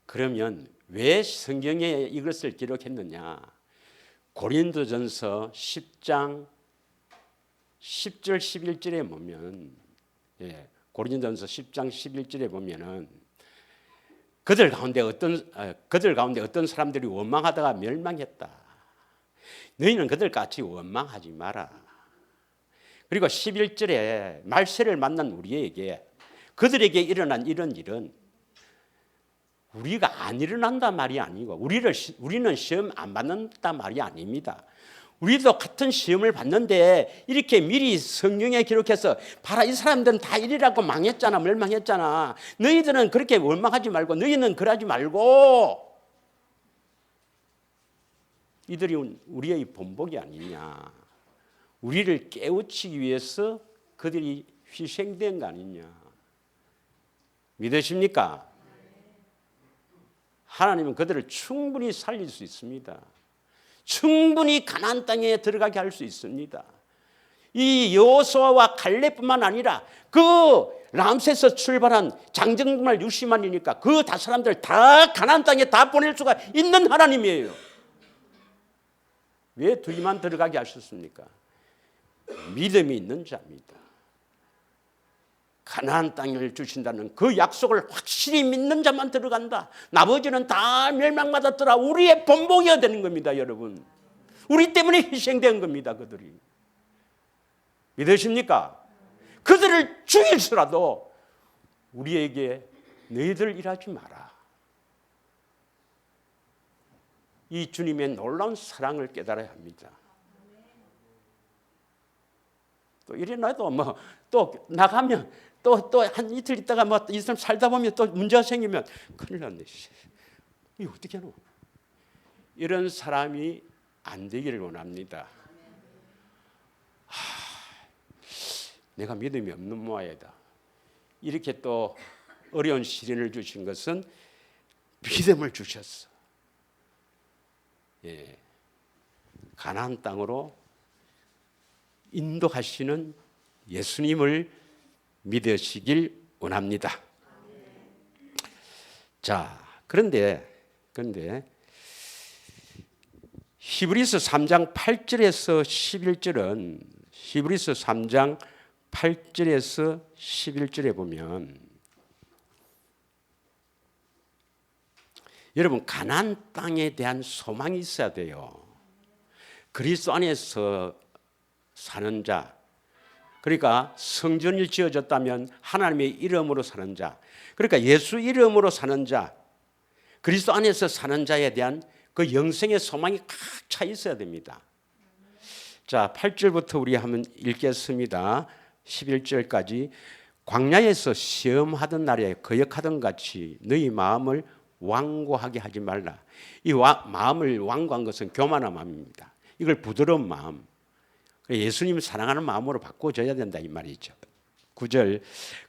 그러면 왜 성경에 이것을 기록했느냐? 고린도전서 10장 10절 11절에 보면, 고린도전서 10장 11절에 보면은 그들 가운데 어떤 사람들이 원망하다가 멸망했다. 너희는 그들같이 원망하지 마라. 그리고 11절에 말세를 만난 우리에게, 그들에게 일어난 이런 일은 우리가 안 일어난단 말이 아니고, 우리는 시험 안 받는단 말이 아닙니다. 우리도 같은 시험을 받는데 이렇게 미리 성경에 기록해서 봐라, 이 사람들은 다 이리라고 망했잖아, 멸망했잖아. 너희들은 그렇게 원망하지 말고, 너희는 그러지 말고. 이들이 우리의 본복이 아니냐. 우리를 깨우치기 위해서 그들이 희생된 거 아니냐. 믿으십니까? 하나님은 그들을 충분히 살릴 수 있습니다. 충분히 가나안 땅에 들어가게 할 수 있습니다. 이 여호수아와 갈렙뿐만 아니라 그 람세에서 출발한 장정말 60만이니까 그 다 사람들 다 가나안 땅에 다 보낼 수가 있는 하나님이에요. 왜 둘만 들어가게 하셨습니까? 믿음이 있는 자입니다. 가나안 땅을 주신다는 그 약속을 확실히 믿는 자만 들어간다. 나머지는 다 멸망받았더라. 우리의 본보기가 되는 겁니다, 여러분. 우리 때문에 희생된 겁니다, 그들이. 믿으십니까? 그들을 죽일수라도 우리에게 너희들 일하지 마라. 이 주님의 놀라운 사랑을 깨달아야 합니다. 또 이래놔도 또 나가면 또 한 이틀 있다가 이 사람 살다 보면 또 문제가 생기면 큰일 났네. 이거 어떻게 하노? 이런 사람이 안 되기를 원합니다. 내가 믿음이 없는 모양이다. 이렇게 또 어려운 시련을 주신 것은 믿음을 주셨어. 가나안 땅으로 인도하시는 예수님을 믿으시길 원합니다. 자, 그런데 히브리서 3장 8절에서 11절은 히브리서 3장 8절에서 11절에 보면 여러분 가나안 땅에 대한 소망이 있어야 돼요. 그리스도 안에서 사는 자, 그러니까 성전이 지어졌다면 하나님의 이름으로 사는 자, 그러니까 예수 이름으로 사는 자, 그리스도 안에서 사는 자에 대한 그 영생의 소망이 꽉 차 있어야 됩니다. 자, 8절부터 우리 한번 읽겠습니다. 11절까지. 광야에서 시험하던 날에 거역하던 같이 너희 마음을 완고하게 하지 말라. 이 마음을 완고한 것은 교만한 마음입니다. 이걸 부드러운 마음, 예수님을 사랑하는 마음으로 바꿔줘야 된다 이 말이죠. 9절.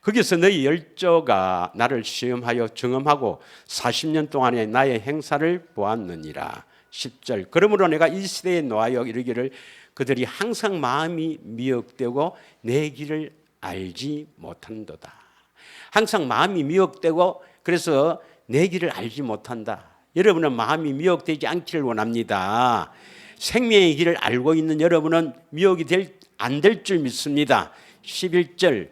거기서 너희 열조가 나를 시험하여 경험하고 40년 동안에 나의 행사를 보았느니라. 10절. 그러므로 내가 이 시대에 놓아여 이르기를 그들이 항상 마음이 미혹되고 내 길을 알지 못한도다. 항상 마음이 미혹되고 그래서 내 길을 알지 못한다. 여러분은 마음이 미혹되지 않기를 원합니다. 생명의 길을 알고 있는 여러분은 미혹이 안 될 줄 믿습니다. 11절.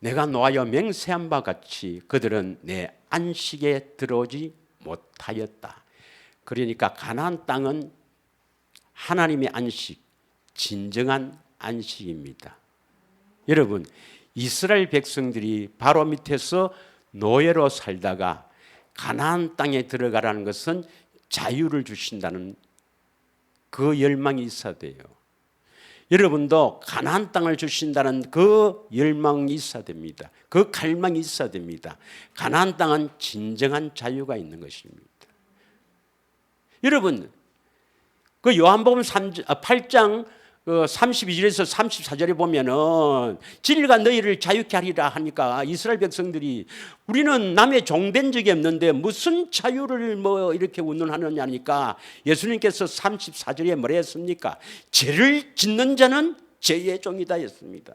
내가 놓아여 맹세한 바 같이 그들은 내 안식에 들어오지 못하였다. 그러니까 가나안 땅은 하나님의 안식, 진정한 안식입니다. 여러분, 이스라엘 백성들이 바로 밑에서 노예로 살다가 가나안 땅에 들어가라는 것은 자유를 주신다는 그 열망이 있어야 돼요. 여러분도 가나안 땅을 주신다는 그 열망이 있어야 됩니다. 그 갈망이 있어야 됩니다. 가나안 땅은 진정한 자유가 있는 것입니다. 여러분, 그 요한복음 8장 32절에서 34절에 보면은 진리가 너희를 자유케 하리라 하니까 이스라엘 백성들이 우리는 남의 종된 적이 없는데 무슨 자유를 뭐 이렇게 운운하느냐니까 예수님께서 34절에 뭐라 했습니까? 죄를 짓는 자는 죄의 종이다 했습니다.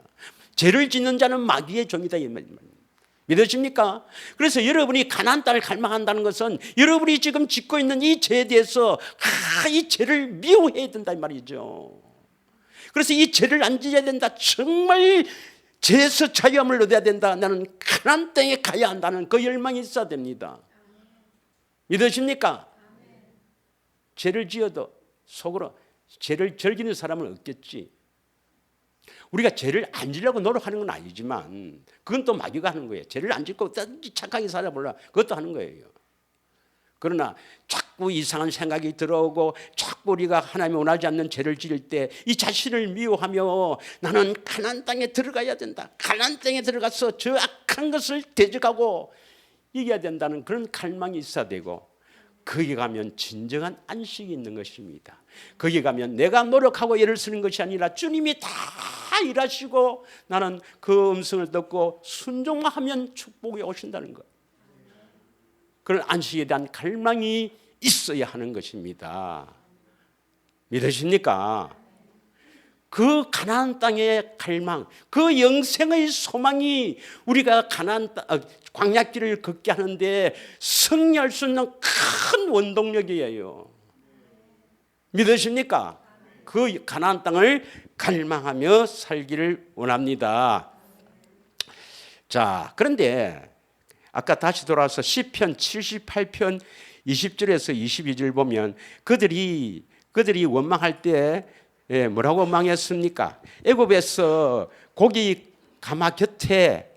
죄를 짓는 자는 마귀의 종이다 이 말입니다. 믿으십니까? 그래서 여러분이 가나안 땅을 갈망한다는 것은 여러분이 지금 짓고 있는 이 죄에 대해서 이 죄를 미워해야 된다 이 말이죠. 그래서 이 죄를 안 지어야 된다. 정말 죄에서 자유함을 얻어야 된다. 나는 가나안 땅에 가야 한다는 그 열망이 있어야 됩니다. 믿으십니까? 죄를 지어도 속으로 죄를 즐기는 사람은 없겠지. 우리가 죄를 안 지려고 노력하는 건 아니지만 그건 또 마귀가 하는 거예요. 죄를 안 짓고 착하게 살아보려 그것도 하는 거예요. 그러나 자꾸 이상한 생각이 들어오고 자꾸 우리가 하나님이 원하지 않는 죄를 지을 때 이 자신을 미워하며 나는 가나안 땅에 들어가야 된다. 가나안 땅에 들어가서 저 악한 것을 대적하고 이겨야 된다는 그런 갈망이 있어야 되고 거기 가면 진정한 안식이 있는 것입니다. 거기 가면 내가 노력하고 애를 쓰는 것이 아니라 주님이 다 일하시고 나는 그 음성을 듣고 순종만 하면 축복이 오신다는 것. 그런 안식에 대한 갈망이 있어야 하는 것입니다. 믿으십니까? 그 가나안 땅의 갈망, 그 영생의 소망이 우리가 가나안 광야길을 걷게 하는데 승리할 수 있는 큰 원동력이에요. 믿으십니까? 그 가나안 땅을 갈망하며 살기를 원합니다. 자, 그런데 아까 다시 돌아와서 시편 78편 20절에서 22절 보면 그들이 원망할 때 뭐라고 원망했습니까? 애굽에서 고기 가마 곁에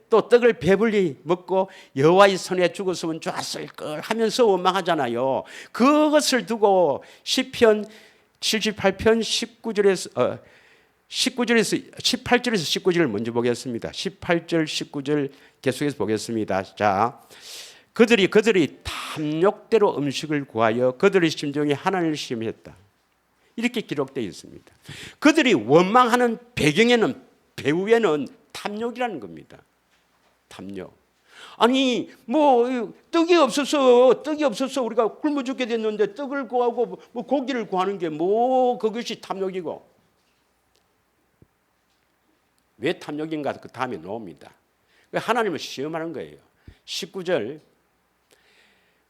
또 떡을 배불리 먹고 여호와의 손에 죽었으면 좋았을 걸 하면서 원망하잖아요. 그것을 두고 시편 78편 18절에서 19절을 먼저 보겠습니다. 18절 19절 계속해서 보겠습니다. 자, 그들이 탐욕대로 음식을 구하여 그들의 심정이 하나님을 시험했다. 이렇게 기록되어 있습니다. 그들이 원망하는 배경에는 배후에는 탐욕이라는 겁니다. 탐욕. 아니 뭐 떡이 없어서 우리가 굶어 죽게 됐는데 떡을 구하고 뭐 고기를 구하는 게 뭐 그것이 탐욕이고 왜 탐욕인가 그 다음에 나옵니다. 하나님을 시험하는 거예요. 19절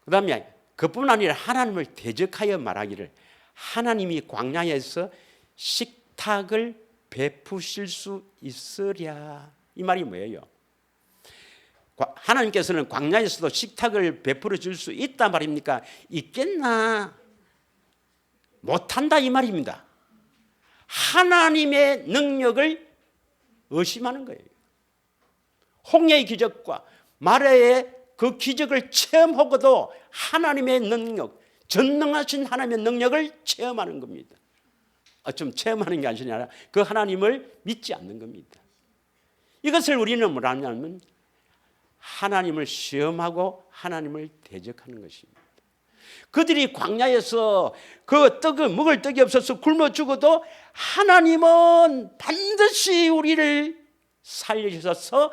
그 다음에 그뿐 아니라 하나님을 대적하여 말하기를 하나님이 광야에서 식탁을 베푸실 수 있으랴. 이 말이 뭐예요? 하나님께서는 광야에서도 식탁을 베풀어 줄 수 있단 말입니까? 있겠나? 못한다 이 말입니다. 하나님의 능력을 의심하는 거예요. 홍해의 기적과 마라의 그 기적을 체험하고도 하나님의 능력, 전능하신 하나님의 능력을 체험하는 겁니다. 좀 체험하는 게 아니라 그 하나님을 믿지 않는 겁니다. 이것을 우리는 뭐라냐면 하나님을 시험하고 하나님을 대적하는 것입니다. 그들이 광야에서 그 떡을 먹을 떡이 없어서 굶어 죽어도 하나님은 반드시 우리를 살려주셔서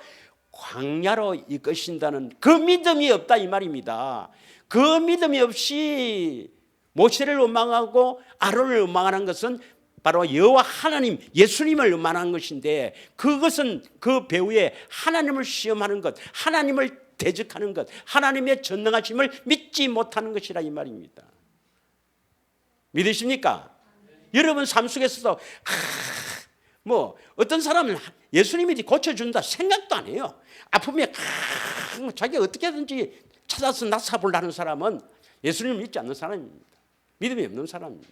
광야로 이끄신다는 그 믿음이 없다 이 말입니다. 그 믿음이 없이 모세를 원망하고 아론을 원망하는 것은 바로 여호와 하나님 예수님을 원망하는 것인데 그것은 그 배후에 하나님을 시험하는 것, 하나님을 대적하는 것, 하나님의 전능하심을 믿지 못하는 것이라 이 말입니다. 믿으십니까? 여러분 삶 속에서도 뭐 어떤 사람은 예수님이 고쳐준다 생각도 안 해요. 아프면 자기가 어떻게든지 찾아서 나사보려는 사람은 예수님을 믿지 않는 사람입니다. 믿음이 없는 사람입니다.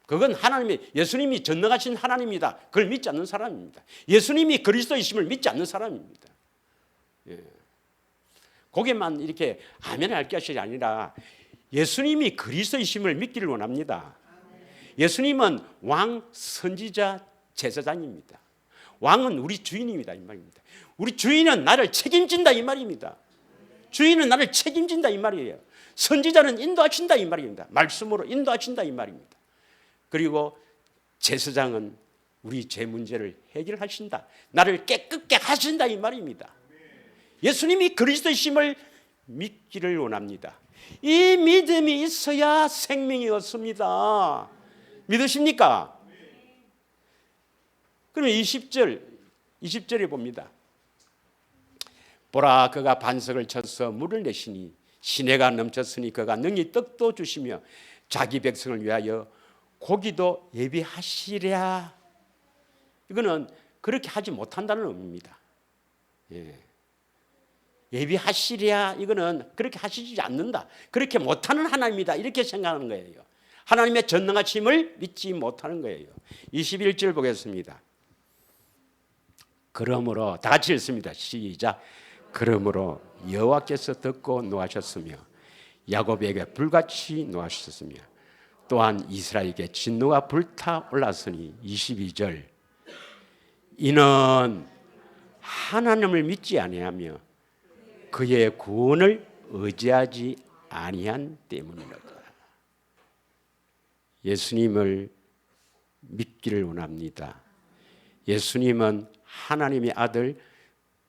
그건 하나님의, 예수님이 전능하신 하나님이다, 그걸 믿지 않는 사람입니다. 예수님이 그리스도이심을 믿지 않는 사람입니다. 거기에만 이렇게 아멘 할 것이 아니라 예수님이 그리스도이심을 믿기를 원합니다. 예수님은 왕, 선지자, 제사장입니다. 왕은 우리 주인입니다, 이 말입니다. 우리 주인은 나를 책임진다, 이 말입니다. 주인은 나를 책임진다, 이 말이에요. 선지자는 인도하신다, 이 말입니다. 말씀으로 인도하신다, 이 말입니다. 그리고 제사장은 우리 죄 문제를 해결하신다, 나를 깨끗게 하신다, 이 말입니다. 예수님이 그리스도이심을 믿기를 원합니다. 이 믿음이 있어야 생명이 얻습니다. 믿으십니까? 그러면 20절에 봅니다. 보라, 그가 반석을 쳐서 물을 내시니 시내가 넘쳤으니 그가 능히 떡도 주시며 자기 백성을 위하여 고기도 예비하시랴. 이거는 그렇게 하지 못한다는 의미입니다. 예비하시랴, 이거는 그렇게 하시지 않는다, 그렇게 못하는 하나님이다, 이렇게 생각하는 거예요. 하나님의 전능하심을 믿지 못하는 거예요. 21절 보겠습니다. 그러므로, 다 같이 읽습니다. 시작. 그러므로 여호와께서 듣고 노하셨으며 야곱에게 불같이 노하셨으며 또한 이스라엘에게 진노가 불타 올랐으니 22절. 이는 하나님을 믿지 아니하며 그의 구원을 의지하지 아니한 때문이로다. 예수님을 믿기를 원합니다. 예수님은 하나님의 아들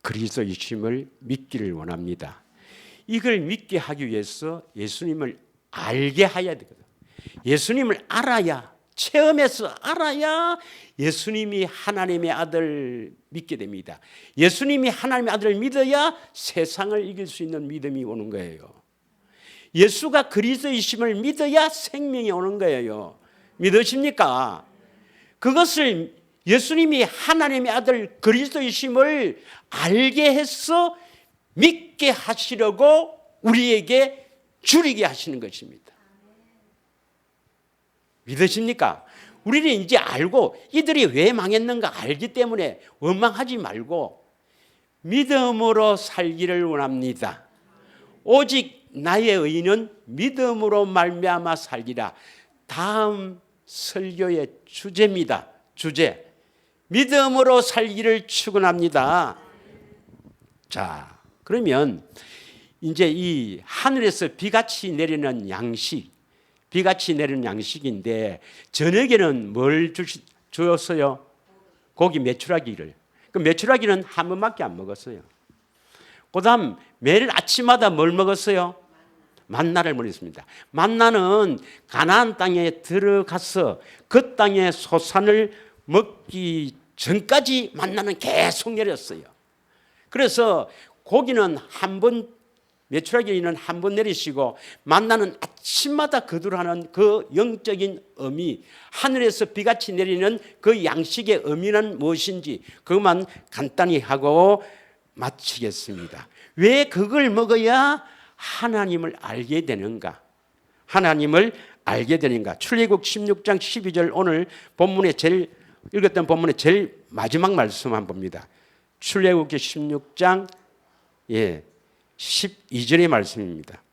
그리스도이심을 믿기를 원합니다. 이걸 믿게 하기 위해서 예수님을 알게 해야 되거든. 예수님을 알아야, 체험해서 알아야 예수님이 하나님의 아들 믿게 됩니다. 예수님이 하나님의 아들을 믿어야 세상을 이길 수 있는 믿음이 오는 거예요. 예수가 그리스도이심을 믿어야 생명이 오는 거예요. 믿으십니까? 그것을 예수님이 하나님의 아들 그리스도이심을 알게 해서 믿게 하시려고 우리에게 주리게 하시는 것입니다. 믿으십니까? 우리는 이제 알고 이들이 왜 망했는가 알기 때문에 원망하지 말고 믿음으로 살기를 원합니다. 오직 나의 의는 믿음으로 말미암아 살리라. 다음 설교의 주제입니다. 주제. 믿음으로 살기를 축원합니다. 자, 그러면 이제 이 하늘에서 비같이 내리는 양식, 비같이 내리는 양식인데 저녁에는 뭘 주었어요? 고기 메추라기를. 그 메추라기는 한 번밖에 안 먹었어요. 그 다음 매일 아침마다 뭘 먹었어요? 만나를 먹었습니다. 만나는 가나안 땅에 들어가서 그 땅의 소산을 먹기 전까지 만나는 계속 내렸어요. 그래서 고기는 한 번, 메추라기는 한 번 내리시고 만나는 아침마다 거두라는 그 영적인 의미, 하늘에서 비같이 내리는 그 양식의 의미는 무엇인지 그것만 간단히 하고 마치겠습니다. 왜 그걸 먹어야 하나님을 알게 되는가? 하나님을 알게 되는가? 출애굽 16장 12절, 오늘 본문에 제일 읽었던 본문의 제일 마지막 말씀 한번 봅니다. 출애굽기 16장 12절의 말씀입니다.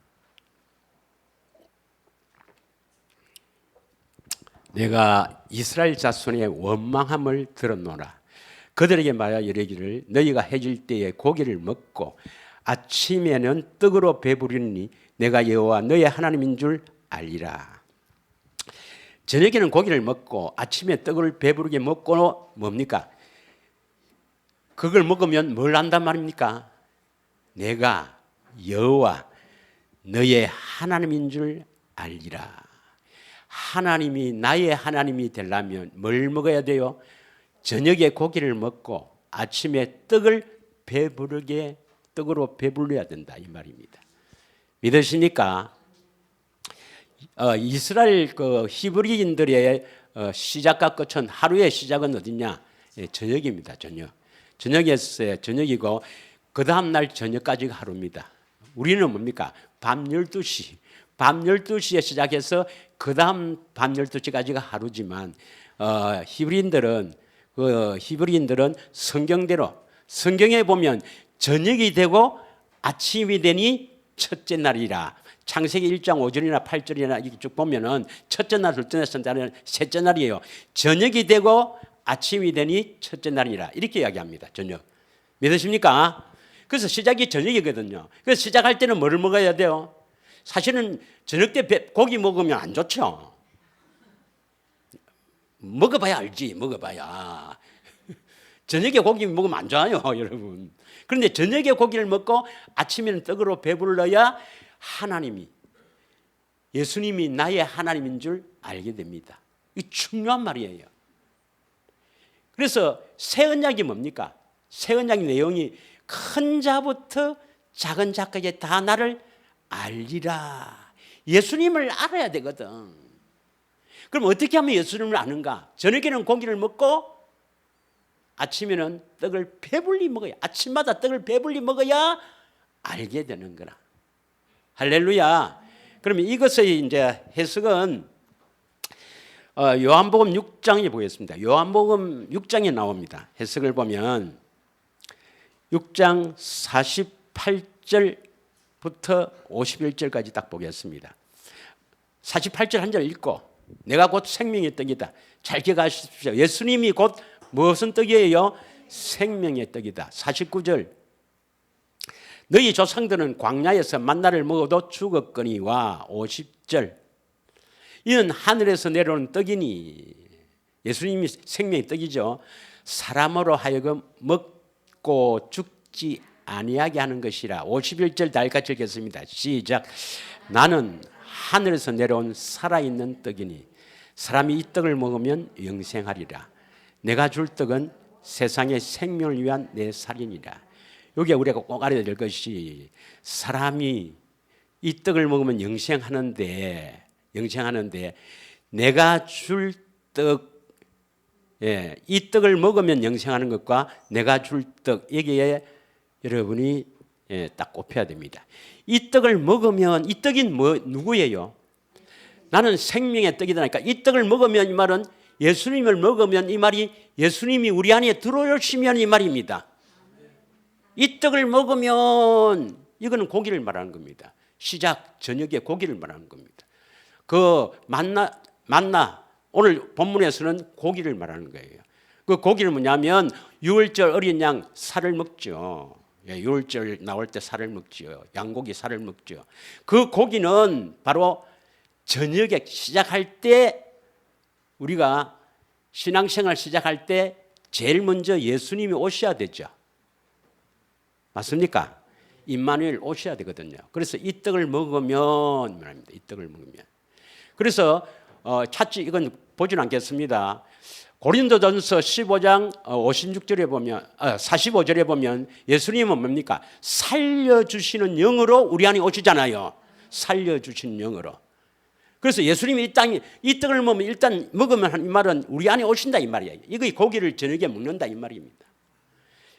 내가 이스라엘 자손의 원망함을 들었노라. 그들에게 말하여 이르기를 너희가 해질 때에 고기를 먹고 아침에는 떡으로 배부르니 내가 여호와 너희 하나님인 줄 알리라. 저녁에는 고기를 먹고 아침에 떡을 배부르게 먹고 뭡니까? 그걸 먹으면 뭘 한단 말입니까? 내가 여호와 너의 하나님인 줄 알리라. 하나님이 나의 하나님이 되려면 뭘 먹어야 돼요? 저녁에 고기를 먹고 아침에 떡을 배부르게 떡으로 배불러야 된다, 이 말입니다. 믿으십니까? 이스라엘 그 히브리인들의 시작과 끝은, 하루의 시작은 어디냐? 저녁입니다. 저녁이었어요. 저녁이고 그 다음날 저녁까지가 하루입니다. 우리는 뭡니까? 밤 12시. 밤 12시에 시작해서 그 다음 밤 12시까지가 하루지만 히브리인들은 성경대로 성경에 보면 저녁이 되고 아침이 되니 첫째 날이라. 창세기 1장 5절이나 8절이나 이렇게 쭉 보면은 첫째 날, 둘째 날, 셋째 날이에요. 저녁이 되고 아침이 되니 첫째 날이라 이렇게 이야기합니다. 저녁. 믿으십니까? 그래서 시작이 저녁이거든요. 그래서 시작할 때는 뭐를 먹어야 돼요? 사실은 저녁 때 고기 먹으면 안 좋죠. 먹어봐야 알지. 먹어봐야. 저녁에 고기 먹으면 안 좋아요, 여러분. 그런데 저녁에 고기를 먹고 아침에는 떡으로 배불러야 예수님이 나의 하나님인 줄 알게 됩니다. 이 중요한 말이에요. 그래서 새 언약이 뭡니까? 새 언약의 내용이 큰 자부터 작은 자까지 다 나를 알리라. 예수님을 알아야 되거든. 그럼 어떻게 하면 예수님을 아는가? 저녁에는 고기를 먹고 아침에는 떡을 배불리 먹어야, 아침마다 떡을 배불리 먹어야 알게 되는 거라. 할렐루야. 그러면 이것의 이제 해석은 요한복음 6장에 보겠습니다. 요한복음 6장에 나옵니다. 해석을 보면 6장 48절부터 51절까지 딱 보겠습니다. 48절 한 절 읽고 내가 곧 생명의 떡이다. 잘 기억하십시오. 예수님이 곧 무엇은 떡이에요? 생명의 떡이다. 49절 너희 조상들은 광야에서 만나를 먹어도 죽었거니와 50절 이는 하늘에서 내려오는 떡이니 예수님이 생명의 떡이죠. 사람으로 하여금 먹고 죽지 아니하게 하는 것이라. 51절 다 같이 읽겠습니다. 시작. 나는 하늘에서 내려온 살아있는 떡이니 사람이 이 떡을 먹으면 영생하리라. 내가 줄 떡은 세상의 생명을 위한 내 살이니라. 여기에 우리가 꼭 알아야 될 것이 사람이 이 떡을 먹으면 영생하는데 내가 줄 떡, 이 떡을 먹으면 영생하는 것과 내가 줄 떡 여기에 여러분이 딱 꼽혀야 됩니다. 이 떡을 먹으면 이 떡이 누구예요? 나는 생명의 떡이다니까. 이 떡을 먹으면 이 말은 예수님을 먹으면 이 말이 예수님이 우리 안에 들어오시면 이 말입니다. 이 떡을 먹으면 이거는 고기를 말하는 겁니다. 시작 저녁에 고기를 말하는 겁니다. 그 만나 오늘 본문에서는 고기를 말하는 거예요. 그 고기는 뭐냐면 유월절 어린 양 살을 먹죠. 유월절 나올 때 살을 먹죠. 양고기 살을 먹죠. 그 고기는 바로 저녁에 시작할 때 우리가 신앙생활 시작할 때 제일 먼저 예수님이 오셔야 되죠. 맞습니까? 임마누엘 오셔야 되거든요. 그래서 이 떡을 먹으면 말합니다. 이 떡을 먹으면. 그래서 찾지 이건 보진 않겠습니다. 고린도전서 15장 56절에 보면 45절에 보면 예수님은 뭡니까? 살려주시는 영으로 우리 안에 오시잖아요. 살려주시는 영으로. 그래서 예수님이 이 떡을 먹으면 일단 먹으면 이 말은 우리 안에 오신다 이 말이에요. 이거 고기를 저녁에 먹는다 이 말입니다.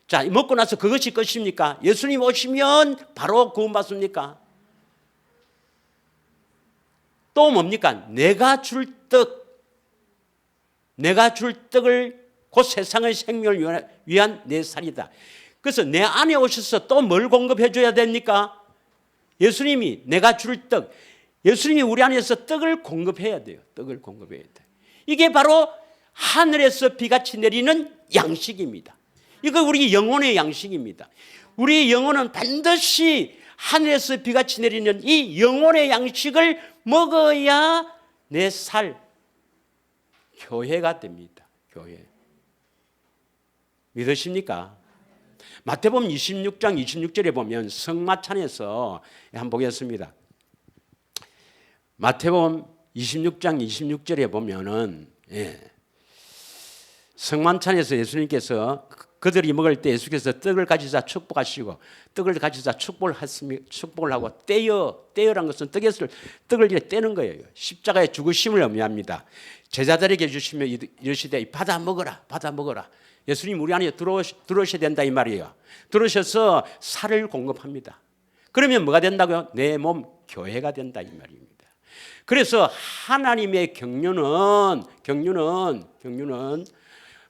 자, 먹고 나서 그것이 끝입니까? 예수님 오시면 바로 구원받습니까? 또 뭡니까? 내가 줄 떡을 곧 세상의 생명을 위한 내 살이다. 그래서 내 안에 오셔서 또 뭘 공급해 줘야 됩니까? 예수님이 내가 줄 떡, 예수님이 우리 안에서 떡을 공급해야 돼요. 떡을 공급해야 돼요. 이게 바로 하늘에서 비같이 내리는 양식입니다. 이거 우리 영혼의 양식입니다. 우리 영혼은 반드시 하늘에서 비같이 내리는 이 영혼의 양식을 먹어야 내 살, 교회가 됩니다. 교회. 믿으십니까? 마태복음 26장 26절에 보면 성마찬에서 한번 보겠습니다. 마태복음 26장 26절에 보면은 성만찬에서 예수님께서 그들이 먹을 때 예수께서 떡을 가지사 축복하시고 떡을 가지사 축복을 하고 떼어란 것은 떡을 떼는 거예요. 십자가의 죽으심을 의미합니다. 제자들에게 주시며 이르시되 받아 먹어라. 예수님 우리 안에 들어오셔야 된다 이 말이에요. 들어오셔서 살을 공급합니다. 그러면 뭐가 된다고요? 내 몸 교회가 된다 이 말입니다. 그래서 하나님의 경륜은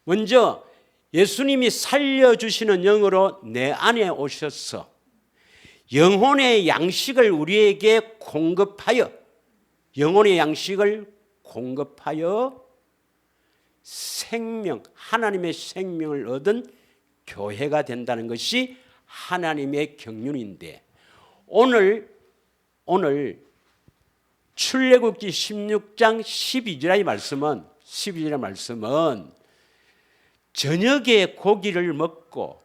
먼저 예수님이 살려주시는 영으로 내 안에 오셔서 영혼의 양식을 우리에게 공급하여 생명, 하나님의 생명을 얻은 교회가 된다는 것이 하나님의 경륜인데, 오늘 출애굽기 16장 12절의 말씀은 저녁에 고기를 먹고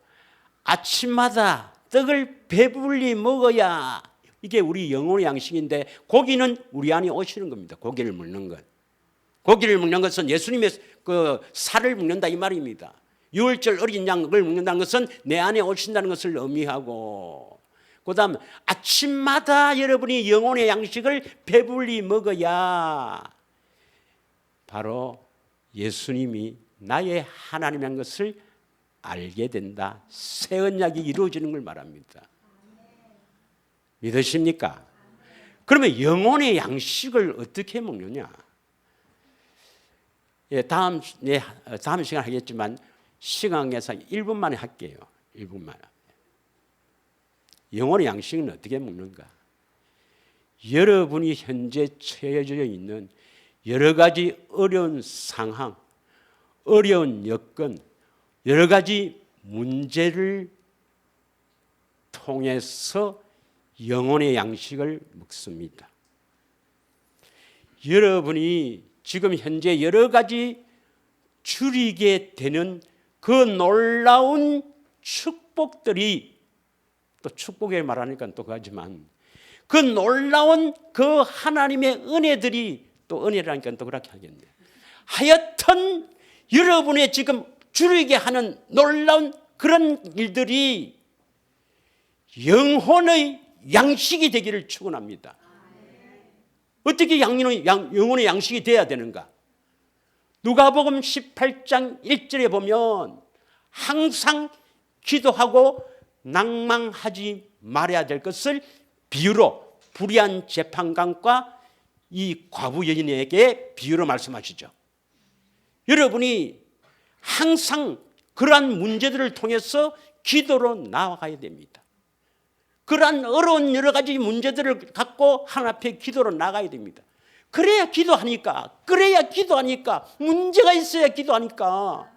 아침마다 떡을 배불리 먹어야 이게 우리 영혼의 양식인데, 고기는 우리 안에 오시는 겁니다. 고기를 먹는 것은 예수님의 그 살을 먹는다 이 말입니다. 유월절 어린 양을 먹는다는 것은 내 안에 오신다는 것을 의미하고, 그 다음 아침마다 여러분이 영혼의 양식을 배불리 먹어야 바로 예수님이 나의 하나님인 것을 알게 된다. 새 언약이 이루어지는 걸 말합니다. 믿으십니까? 그러면 영혼의 양식을 어떻게 먹느냐? 다음 시간 하겠지만 시간에서 1분 만에 할게요. 1분 만에. 영혼의 양식은 어떻게 먹는가? 여러분이 현재 처해져 있는 여러 가지 어려운 상황, 어려운 여건, 여러 가지 문제를 통해서 영혼의 양식을 먹습니다. 여러분이 지금 현재 여러 가지 줄이게 되는 그 놀라운 축복들이, 또 축복에 말하니까 또 그하지만 그 놀라운 그 하나님의 은혜들이, 또 은혜라니까 또 그렇게 하겠네. 하여튼 여러분의 지금 줄이게 하는 놀라운 그런 일들이 영혼의 양식이 되기를 축원합니다. 어떻게 영혼의 양식이 돼야 되는가? 누가복음 18장 1절에 보면 항상 기도하고 낭망하지 말아야 될 것을 비유로, 불의한 재판관과 이 과부 여인에게 비유로 말씀하시죠. 여러분이 항상 그러한 문제들을 통해서 기도로 나아가야 됩니다. 그러한 어려운 여러 가지 문제들을 갖고 하나님 앞에 기도로 나가야 됩니다. 그래야 기도하니까 문제가 있어야 기도하니까.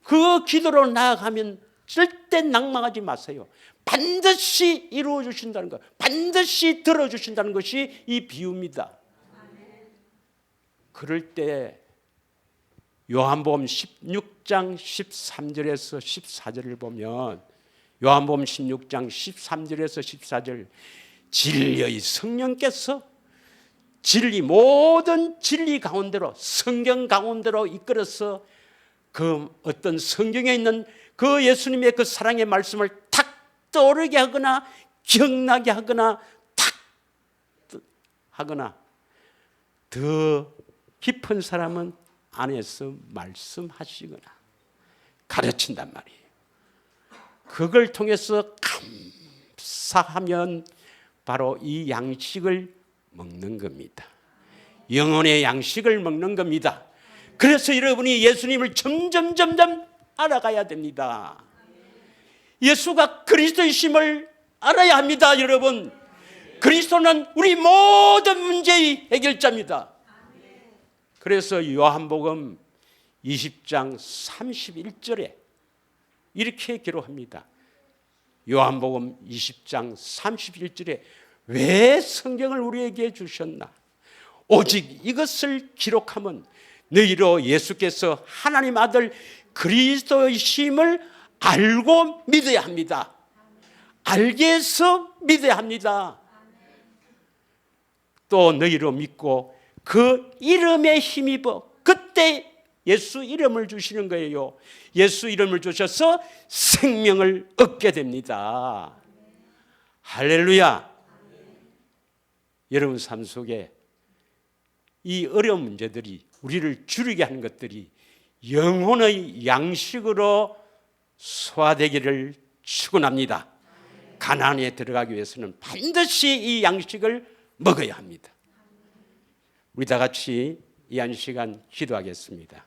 그 기도로 나아가면 절대 낭망하지 마세요. 반드시 이루어 주신다는 것, 반드시 들어주신다는 것이 이 비유입니다. 그럴 때 요한복음 16장 13절에서 14절을 보면, 요한복음 16장 13절에서 14절, 진리의 성령께서 모든 진리 가운데로, 성경 가운데로 이끌어서 그 어떤 성경에 있는 그 예수님의 그 사랑의 말씀을 탁 떠오르게 하거나 기억나게 하거나 탁 하거나, 더 깊은 사람은 안에서 말씀하시거나 가르친단 말이에요. 그걸 통해서 감사하면 바로 이 양식을 먹는 겁니다. 영혼의 양식을 먹는 겁니다. 그래서 여러분이 예수님을 점점 알아가야 됩니다. 예수가 그리스도이심을 알아야 합니다. 여러분, 그리스도는 우리 모든 문제의 해결자입니다. 그래서 요한복음 20장 31절에 이렇게 기록합니다. 요한복음 20장 31절에 왜 성경을 우리에게 주셨나? 오직 이것을 기록하면 너희로 예수께서 하나님 아들 그리스도이심을 알고 믿어야 합니다. 알게 해서 믿어야 합니다. 또 너희로 믿고 그 이름에 힘입어, 그때 예수 이름을 주시는 거예요. 예수 이름을 주셔서 생명을 얻게 됩니다. 할렐루야. 여러분 삶 속에 이 어려운 문제들이, 우리를 줄이게 하는 것들이 영혼의 양식으로 소화되기를 축원합니다. 가나안에 들어가기 위해서는 반드시 이 양식을 먹어야 합니다. 우리 다 같이 이 한 시간 기도하겠습니다.